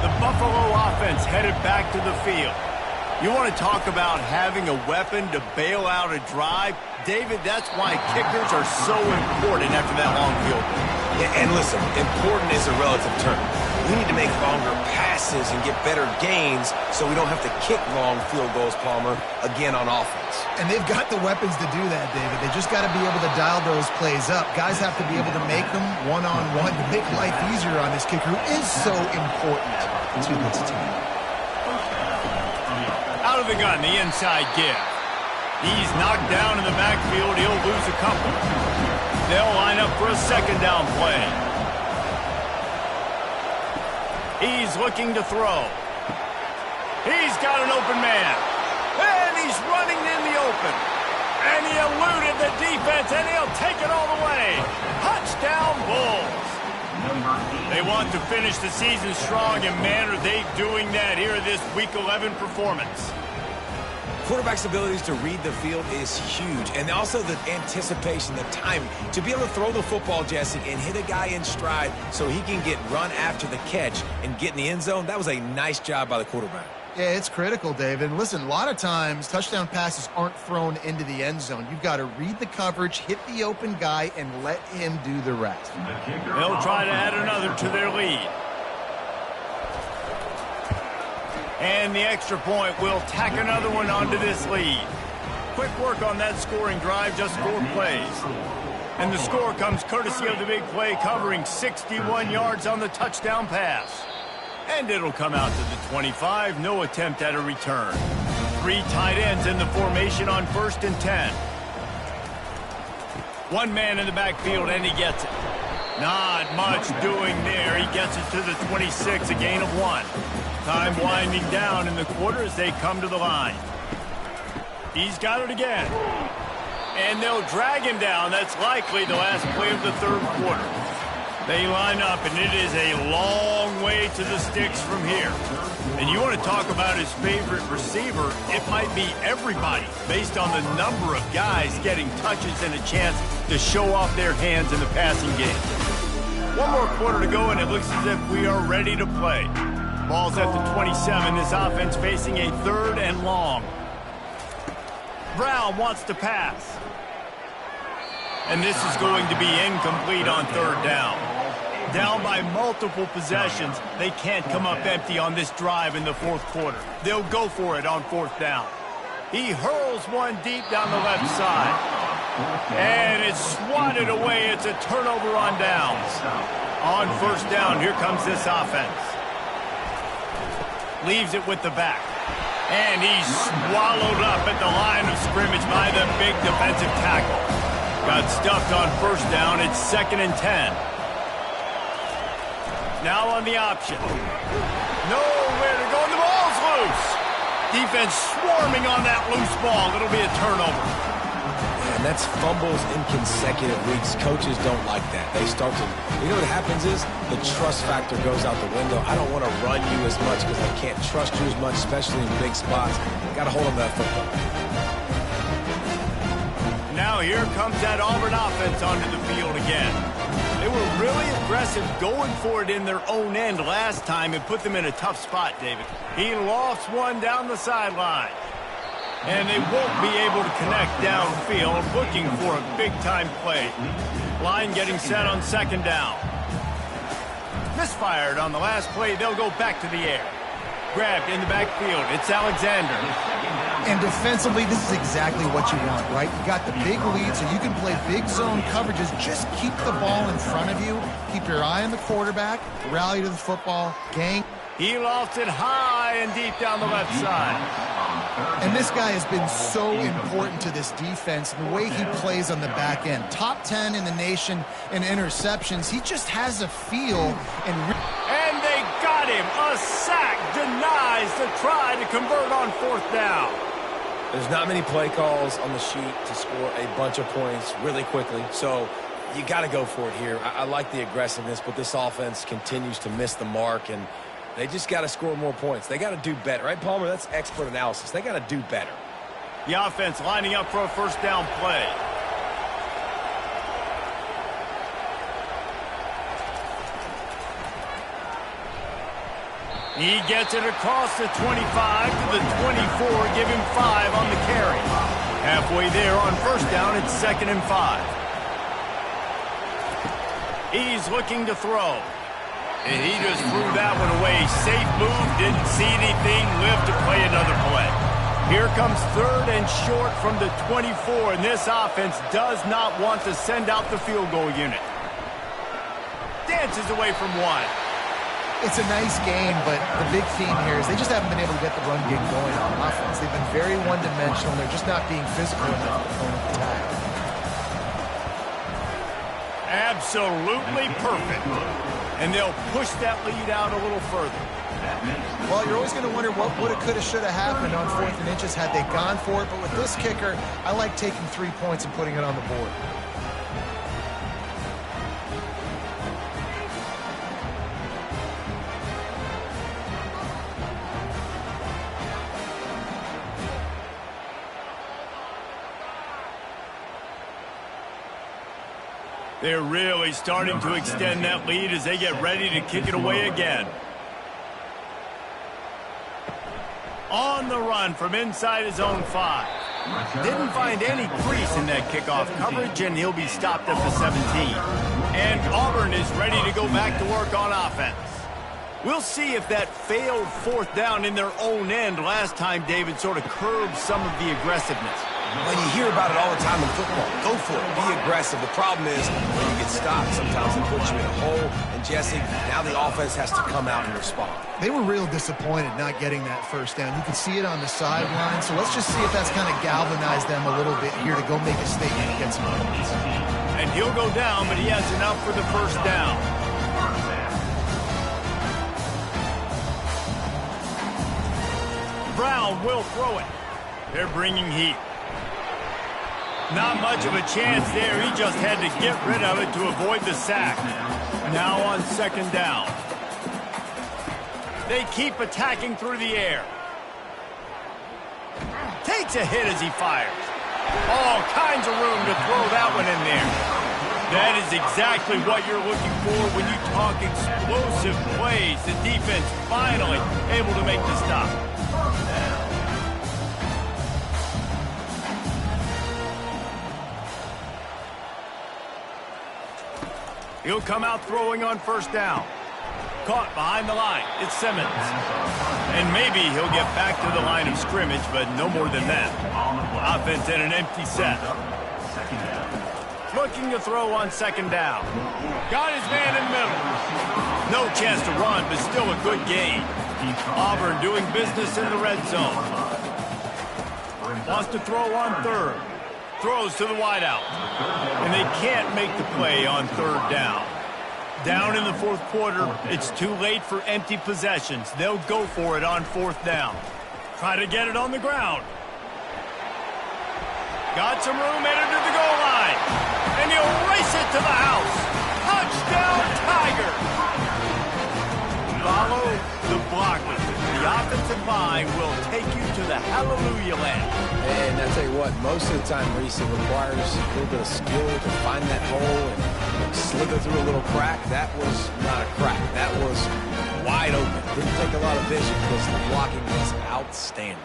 The Buffalo offense headed back to the field. You want to talk about having a weapon to bail out a drive? David, that's why kickers are so important after that long field goal. Yeah, and listen, important is a relative term. We need to make longer passes and get better gains so we don't have to kick long field goals, Palmer, again on offense. And they've got the weapons to do that, David. They just got to be able to dial those plays up. Guys have to be able to make them one-on-one to make life easier on this kicker who is so important to this team. Out of the gun, the inside give. He's knocked down in the backfield. He'll lose a couple. They'll line up for a 2nd down play. He's looking to throw. He's got an open man. And he's running in the open. And he eluded the defense, and he'll take it all the way. Touchdown, Bulls. They want to finish the season strong, and man, are they doing that here in this Week 11 performance. Quarterback's abilities to read the field is huge, and also the anticipation, the timing. To be able to throw the football, Jesse, and hit a guy in stride so he can get run after the catch and get in the end zone, that was a nice job by the quarterback. Yeah, it's critical, David. And listen, a lot of times touchdown passes aren't thrown into the end zone. You've got to read the coverage, hit the open guy, and let him do the rest. They'll try to add another to their lead. And the extra point will tack another one onto this lead. Quick work on that scoring drive, just 4 plays. And the score comes courtesy of the big play, covering 61 yards on the touchdown pass. And it'll come out to the 25, no attempt at a return. 3 tight ends in the formation on 1st and 10. 1 man in the backfield, and he gets it. Not much doing there. He gets it to the 26, a gain of 1. Time winding down in the quarter as they come to the line. He's got it again. And they'll drag him down. That's likely the last play of the third quarter. They line up, and it is a long way to the sticks from here. And you want to talk about his favorite receiver, it might be everybody based on the number of guys getting touches and a chance to show off their hands in the passing game. One more quarter to go, and it looks as if we are ready to play. Ball's at the 27. This offense facing a 3rd and long. Brown wants to pass. And this is going to be incomplete on 3rd down. Down by multiple possessions, they can't come up empty on this drive in the 4th quarter. They'll go for it on 4th down. He hurls one deep down the left side. And it's swatted away. It's a turnover on downs. On 1st down, here comes this offense. Leaves it with the back. And he's swallowed up at the line of scrimmage by the big defensive tackle. Got stuffed on 1st down. It's 2nd and 10. Now on the option. Nowhere to go, and the ball's loose. Defense swarming on that loose ball. It'll be a turnover. And that's fumbles in consecutive weeks. Coaches don't like that. They start to, you know what happens is the trust factor goes out the window. I don't want to run you as much because I can't trust you as much, especially in big spots. Got to hold on to that football. Now here comes that Auburn offense onto the field again. They were really aggressive going for it in their own end last time and put them in a tough spot, David. He lofts one down the sideline. And they won't be able to connect downfield, looking for a big-time play. Line getting set on 2nd down. Misfired on the last play. They'll go back to the air. Grabbed in the backfield. It's Alexander. And defensively, this is exactly what you want, right? You got the big lead, so you can play big zone coverages. Just keep the ball in front of you. Keep your eye on the quarterback. Rally to the football. Gang. He lofts it high and deep down the left side. And this guy has been so important to this defense, the way he plays on the back end. Top 10 in the nation in interceptions. He just has a feel. And they got him. A sack denies the try to convert on 4th down. There's not many play calls on the sheet to score a bunch of points really quickly, so you got to go for it here. I like the aggressiveness, but this offense continues to miss the mark, and they just got to score more points. They got to do better. Right, Palmer? That's expert analysis. They got to do better. The offense lining up for a 1st down play. He gets it across the 25 to the 24. Give him 5 on the carry. Halfway there on 1st down, it's 2nd and 5. He's looking to throw. And he just threw that one away. Safe move, didn't see anything, lived to play another play. Here comes 3rd and short from the 24, and this offense does not want to send out the field goal unit. Dances away from one. It's a nice game, but the big theme here is they just haven't been able to get the run game going on offense. They've been very one-dimensional. They're just not being physical enough to opponent attack. Absolutely perfect. And they'll push that lead out a little further. Well, you're always going to wonder what woulda, coulda, shoulda happened on 4th and inches had they gone for it. But with this kicker, I like taking 3 points and putting it on the board. They're really starting to extend that lead as they get ready to kick it away again. On the run from inside his own 5. Didn't find any crease in that kickoff coverage, and he'll be stopped at the 17. And Auburn is ready to go back to work on offense. We'll see if that failed 4th down in their own end last time, David, sort of curbed some of the aggressiveness. When you hear about it all the time in football, go for it. Be aggressive. The problem is when you get stopped, sometimes it puts you in a hole. And, Jesse, now the offense has to come out and respond. They were real disappointed not getting that 1st down. You can see it on the sideline. So let's just see if that's kind of galvanized them a little bit here to go make a statement and get some points. And he'll go down, but he has enough for the 1st down. Brown will throw it. They're bringing heat. Not much of a chance there. He just had to get rid of it to avoid the sack. Now on second down. They keep attacking through the air. Takes a hit as he fires. All kinds of room to throw that one in there. That is exactly what you're looking for when you talk explosive plays. The defense finally able to make the stop. He'll come out throwing on first down. Caught behind the line. It's Simmons. And maybe he'll get back to the line of scrimmage, but no more than that. Offense in an empty set. Looking to throw on second down. Got his man in the middle. No chance to run, but still a good gain. Auburn doing business in the red zone. Wants to throw on third. Throws to the wideout. And they can't make the play on third down. Down in the fourth quarter, it's too late for empty possessions. They'll go for it on fourth down. Try to get it on the ground. Got some room headed to the goal line. And he'll race it to the house. Touchdown, Tigers! Follow the blocker. The offensive line will take you to the hallelujah land. And I tell you what, most of the time, Reese, it requires a little bit of skill to find that hole and slither through a little crack. That was not a crack. That was wide open. Didn't take a lot of vision because the blocking was outstanding.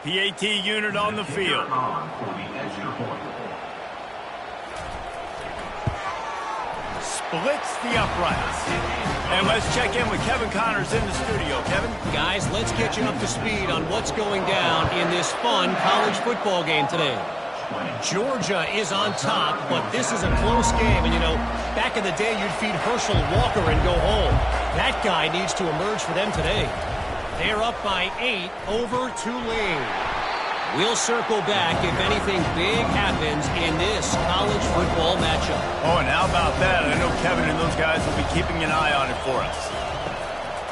PAT unit on the field. Splits the uprights. And let's check in with Kevin Connors in the studio. Kevin? Guys, let's get you up to speed on what's going down in this fun college football game today. Georgia is on top, but this is a close game. And, you know, back in the day, you'd feed Herschel Walker and go home. That guy needs to emerge for them today. They're up by 8 over Tulane. We'll circle back if anything big happens in this college football matchup. Oh, and how about that? I know Kevin and those guys will be keeping an eye on it for us.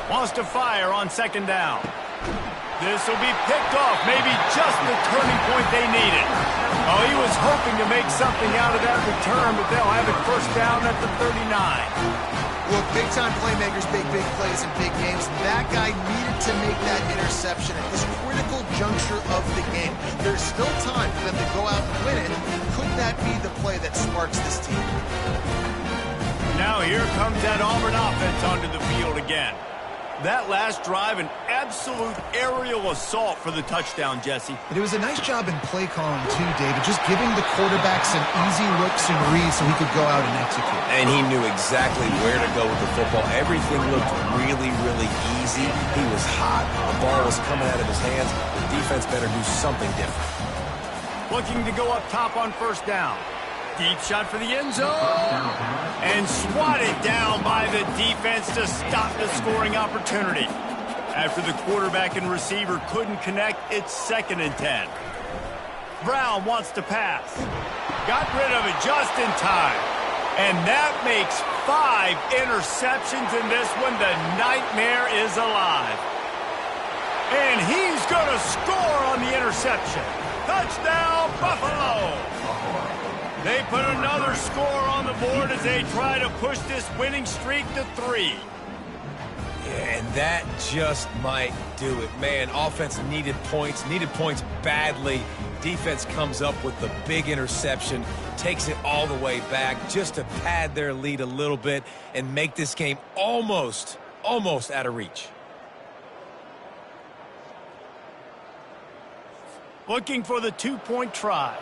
Wants to fire on second down. This will be picked off. Maybe just the turning point they needed. Oh, he was hoping to make something out of that return, but they'll have it first down at the 39. Look, big-time playmakers make big plays in big games. That guy needed to make that interception at this critical juncture of the game. There's still time for them to go out and win it. Could that be the play that sparks this team? Now here comes that Auburn offense onto the field again. That last drive, an absolute aerial assault for the touchdown, Jesse. And it was a nice job in play calling, too, David, just giving the quarterback some easy looks and reads so he could go out and execute. And he knew exactly where to go with the football. Everything looked really, really easy. He was hot. The ball was coming out of his hands. The defense better do something different. Looking to go up top on first down. Deep shot for the end zone. And swatted down by the defense to stop the scoring opportunity. After the quarterback and receiver couldn't connect, it's 2nd and 10. Brown wants to pass. Got rid of it just in time. And that makes 5 interceptions in this one. The nightmare is alive. And he's going to score on the interception. Touchdown, Buffalo! They put another score on the board as they try to push this winning streak to 3. Yeah, and that just might do it. Man, offense needed points badly. Defense comes up with the big interception, takes it all the way back just to pad their lead a little bit and make this game almost out of reach. Looking for the 2-point try.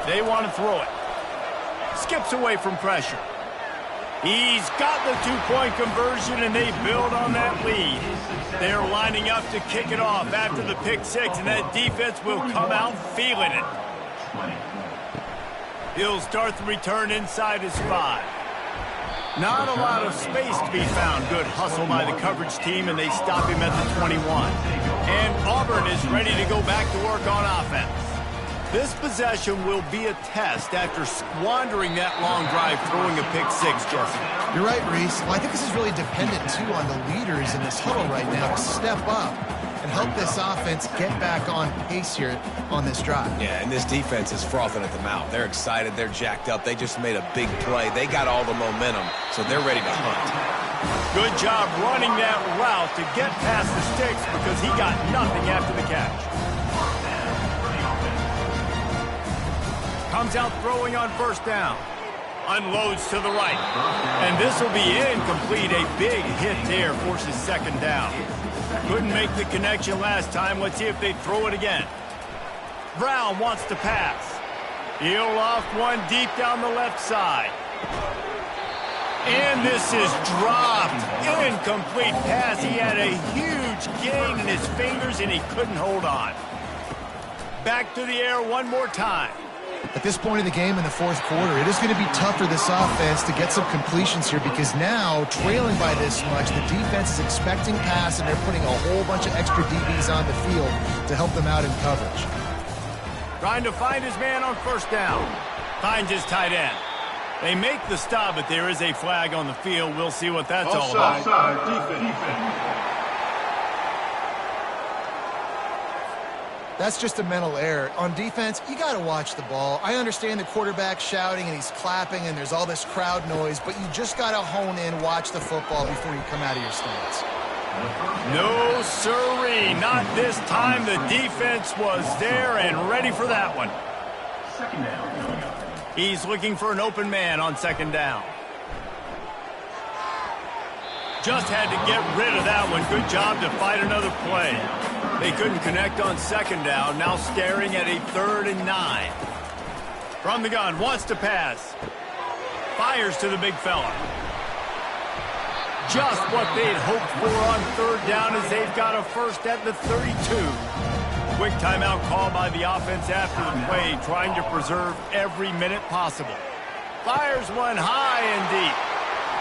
They want to throw it. Skips away from pressure. He's got the 2-point conversion, and they build on that lead. They're lining up to kick it off after the pick 6, and that defense will come out feeling it. He'll start the return inside his 5. Not a lot of space to be found. Good hustle by the coverage team, and they stop him at the 21. And Auburn is ready to go back to work on offense. This possession will be a test after squandering that long drive throwing a pick-6, Jesse. You're right, Reese. Well, I think this is really dependent, too, on the leaders in this huddle right now to step up and help this offense get back on pace here on this drive. Yeah, and this defense is frothing at the mouth. They're excited. They're jacked up. They just made a big play. They got all the momentum, so they're ready to hunt. Good job running that route to get past the sticks because he got nothing after the catch. Comes out throwing on first down. Unloads to the right. And this will be incomplete. A big hit there forces second down. Couldn't make the connection last time. Let's see if they throw it again. Brown wants to pass. He'll off one deep down the left side. And this is dropped. Incomplete pass. He had a huge gain in his fingers and he couldn't hold on. Back to the air one more time. At this point in the game in the fourth quarter, it is going to be tough for this offense to get some completions here because now, trailing by this much, the defense is expecting pass and they're putting a whole bunch of extra DBs on the field to help them out in coverage. Trying to find his man on first down. Finds his tight end. They make the stop, but there is a flag on the field. We'll see what that's all about. Offside, defense. That's just a mental error. On defense, you got to watch the ball. I understand the quarterback shouting and he's clapping and there's all this crowd noise, but you just got to hone in, watch the football before you come out of your stance. No, sirree. Not this time. The defense was there and ready for that one. Second down. He's looking for an open man on second down. Just had to get rid of that one. Good job to fight another play. They couldn't connect on second down. Now staring at a 3rd and 9. From the gun, wants to pass. Fires to the big fella. Just what they'd hoped for on 3rd down as they've got a first at the 32. Quick timeout call by the offense after the play, trying to preserve every minute possible. Fires one high and deep.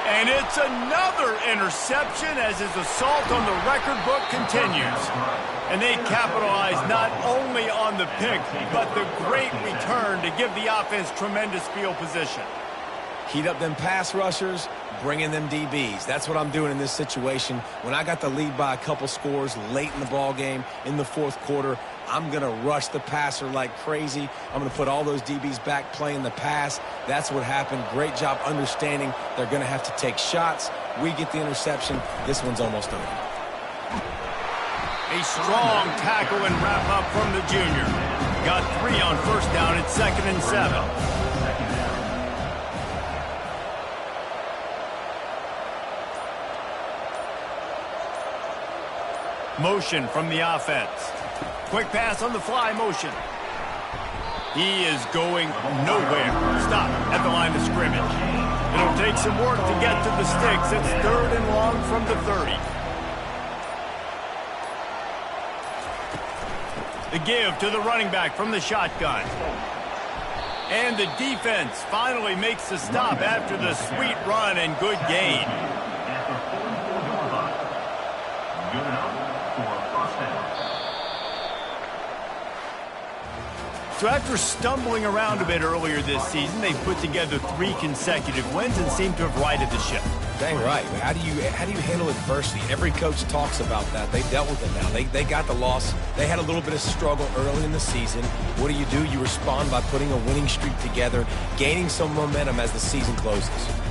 And it's another interception as his assault on the record book continues. And they capitalize not only on the pick, but the great return to give the offense tremendous field position. Heat up them pass rushers, bring in them DBs. That's what I'm doing in this situation. When I got the lead by a couple scores late in the ball game, in the fourth quarter, I'm going to rush the passer like crazy. I'm going to put all those DBs back playing the pass. That's what happened. Great job understanding they're going to have to take shots. We get the interception. This one's almost over. A strong tackle and wrap up from the junior. Got 3 on first down at 2nd and 7. Motion from the offense. Quick pass on the fly motion. He is going nowhere. Stop at the line of scrimmage. It'll take some work to get to the sticks. It's 3rd and long from the 30. The give to the running back from the shotgun. And the defense finally makes the stop after the sweet run and good gain. At the 44-yard line. Good enough for a first down. So after stumbling around a bit earlier this season, they put together 3 consecutive wins and seem to have righted the ship. Dang right. How do you handle adversity? Every coach talks about that. They dealt with it now. They got the loss. They had a little bit of struggle early in the season. What do? You respond by putting a winning streak together, gaining some momentum as the season closes.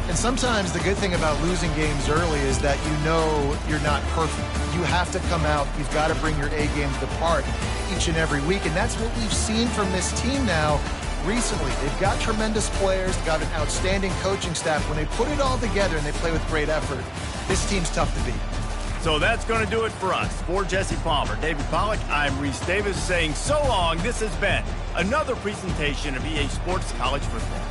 And sometimes the good thing about losing games early is that you know you're not perfect. You have to come out. You've got to bring your A game to the part each and every week. And that's what we've seen from this team now recently. They've got tremendous players, got an outstanding coaching staff. When they put it all together and they play with great effort, this team's tough to beat. So that's going to do it for us. For Jesse Palmer, David Pollack, I'm Reese Davis saying so long. This has been another presentation of EA Sports College Football.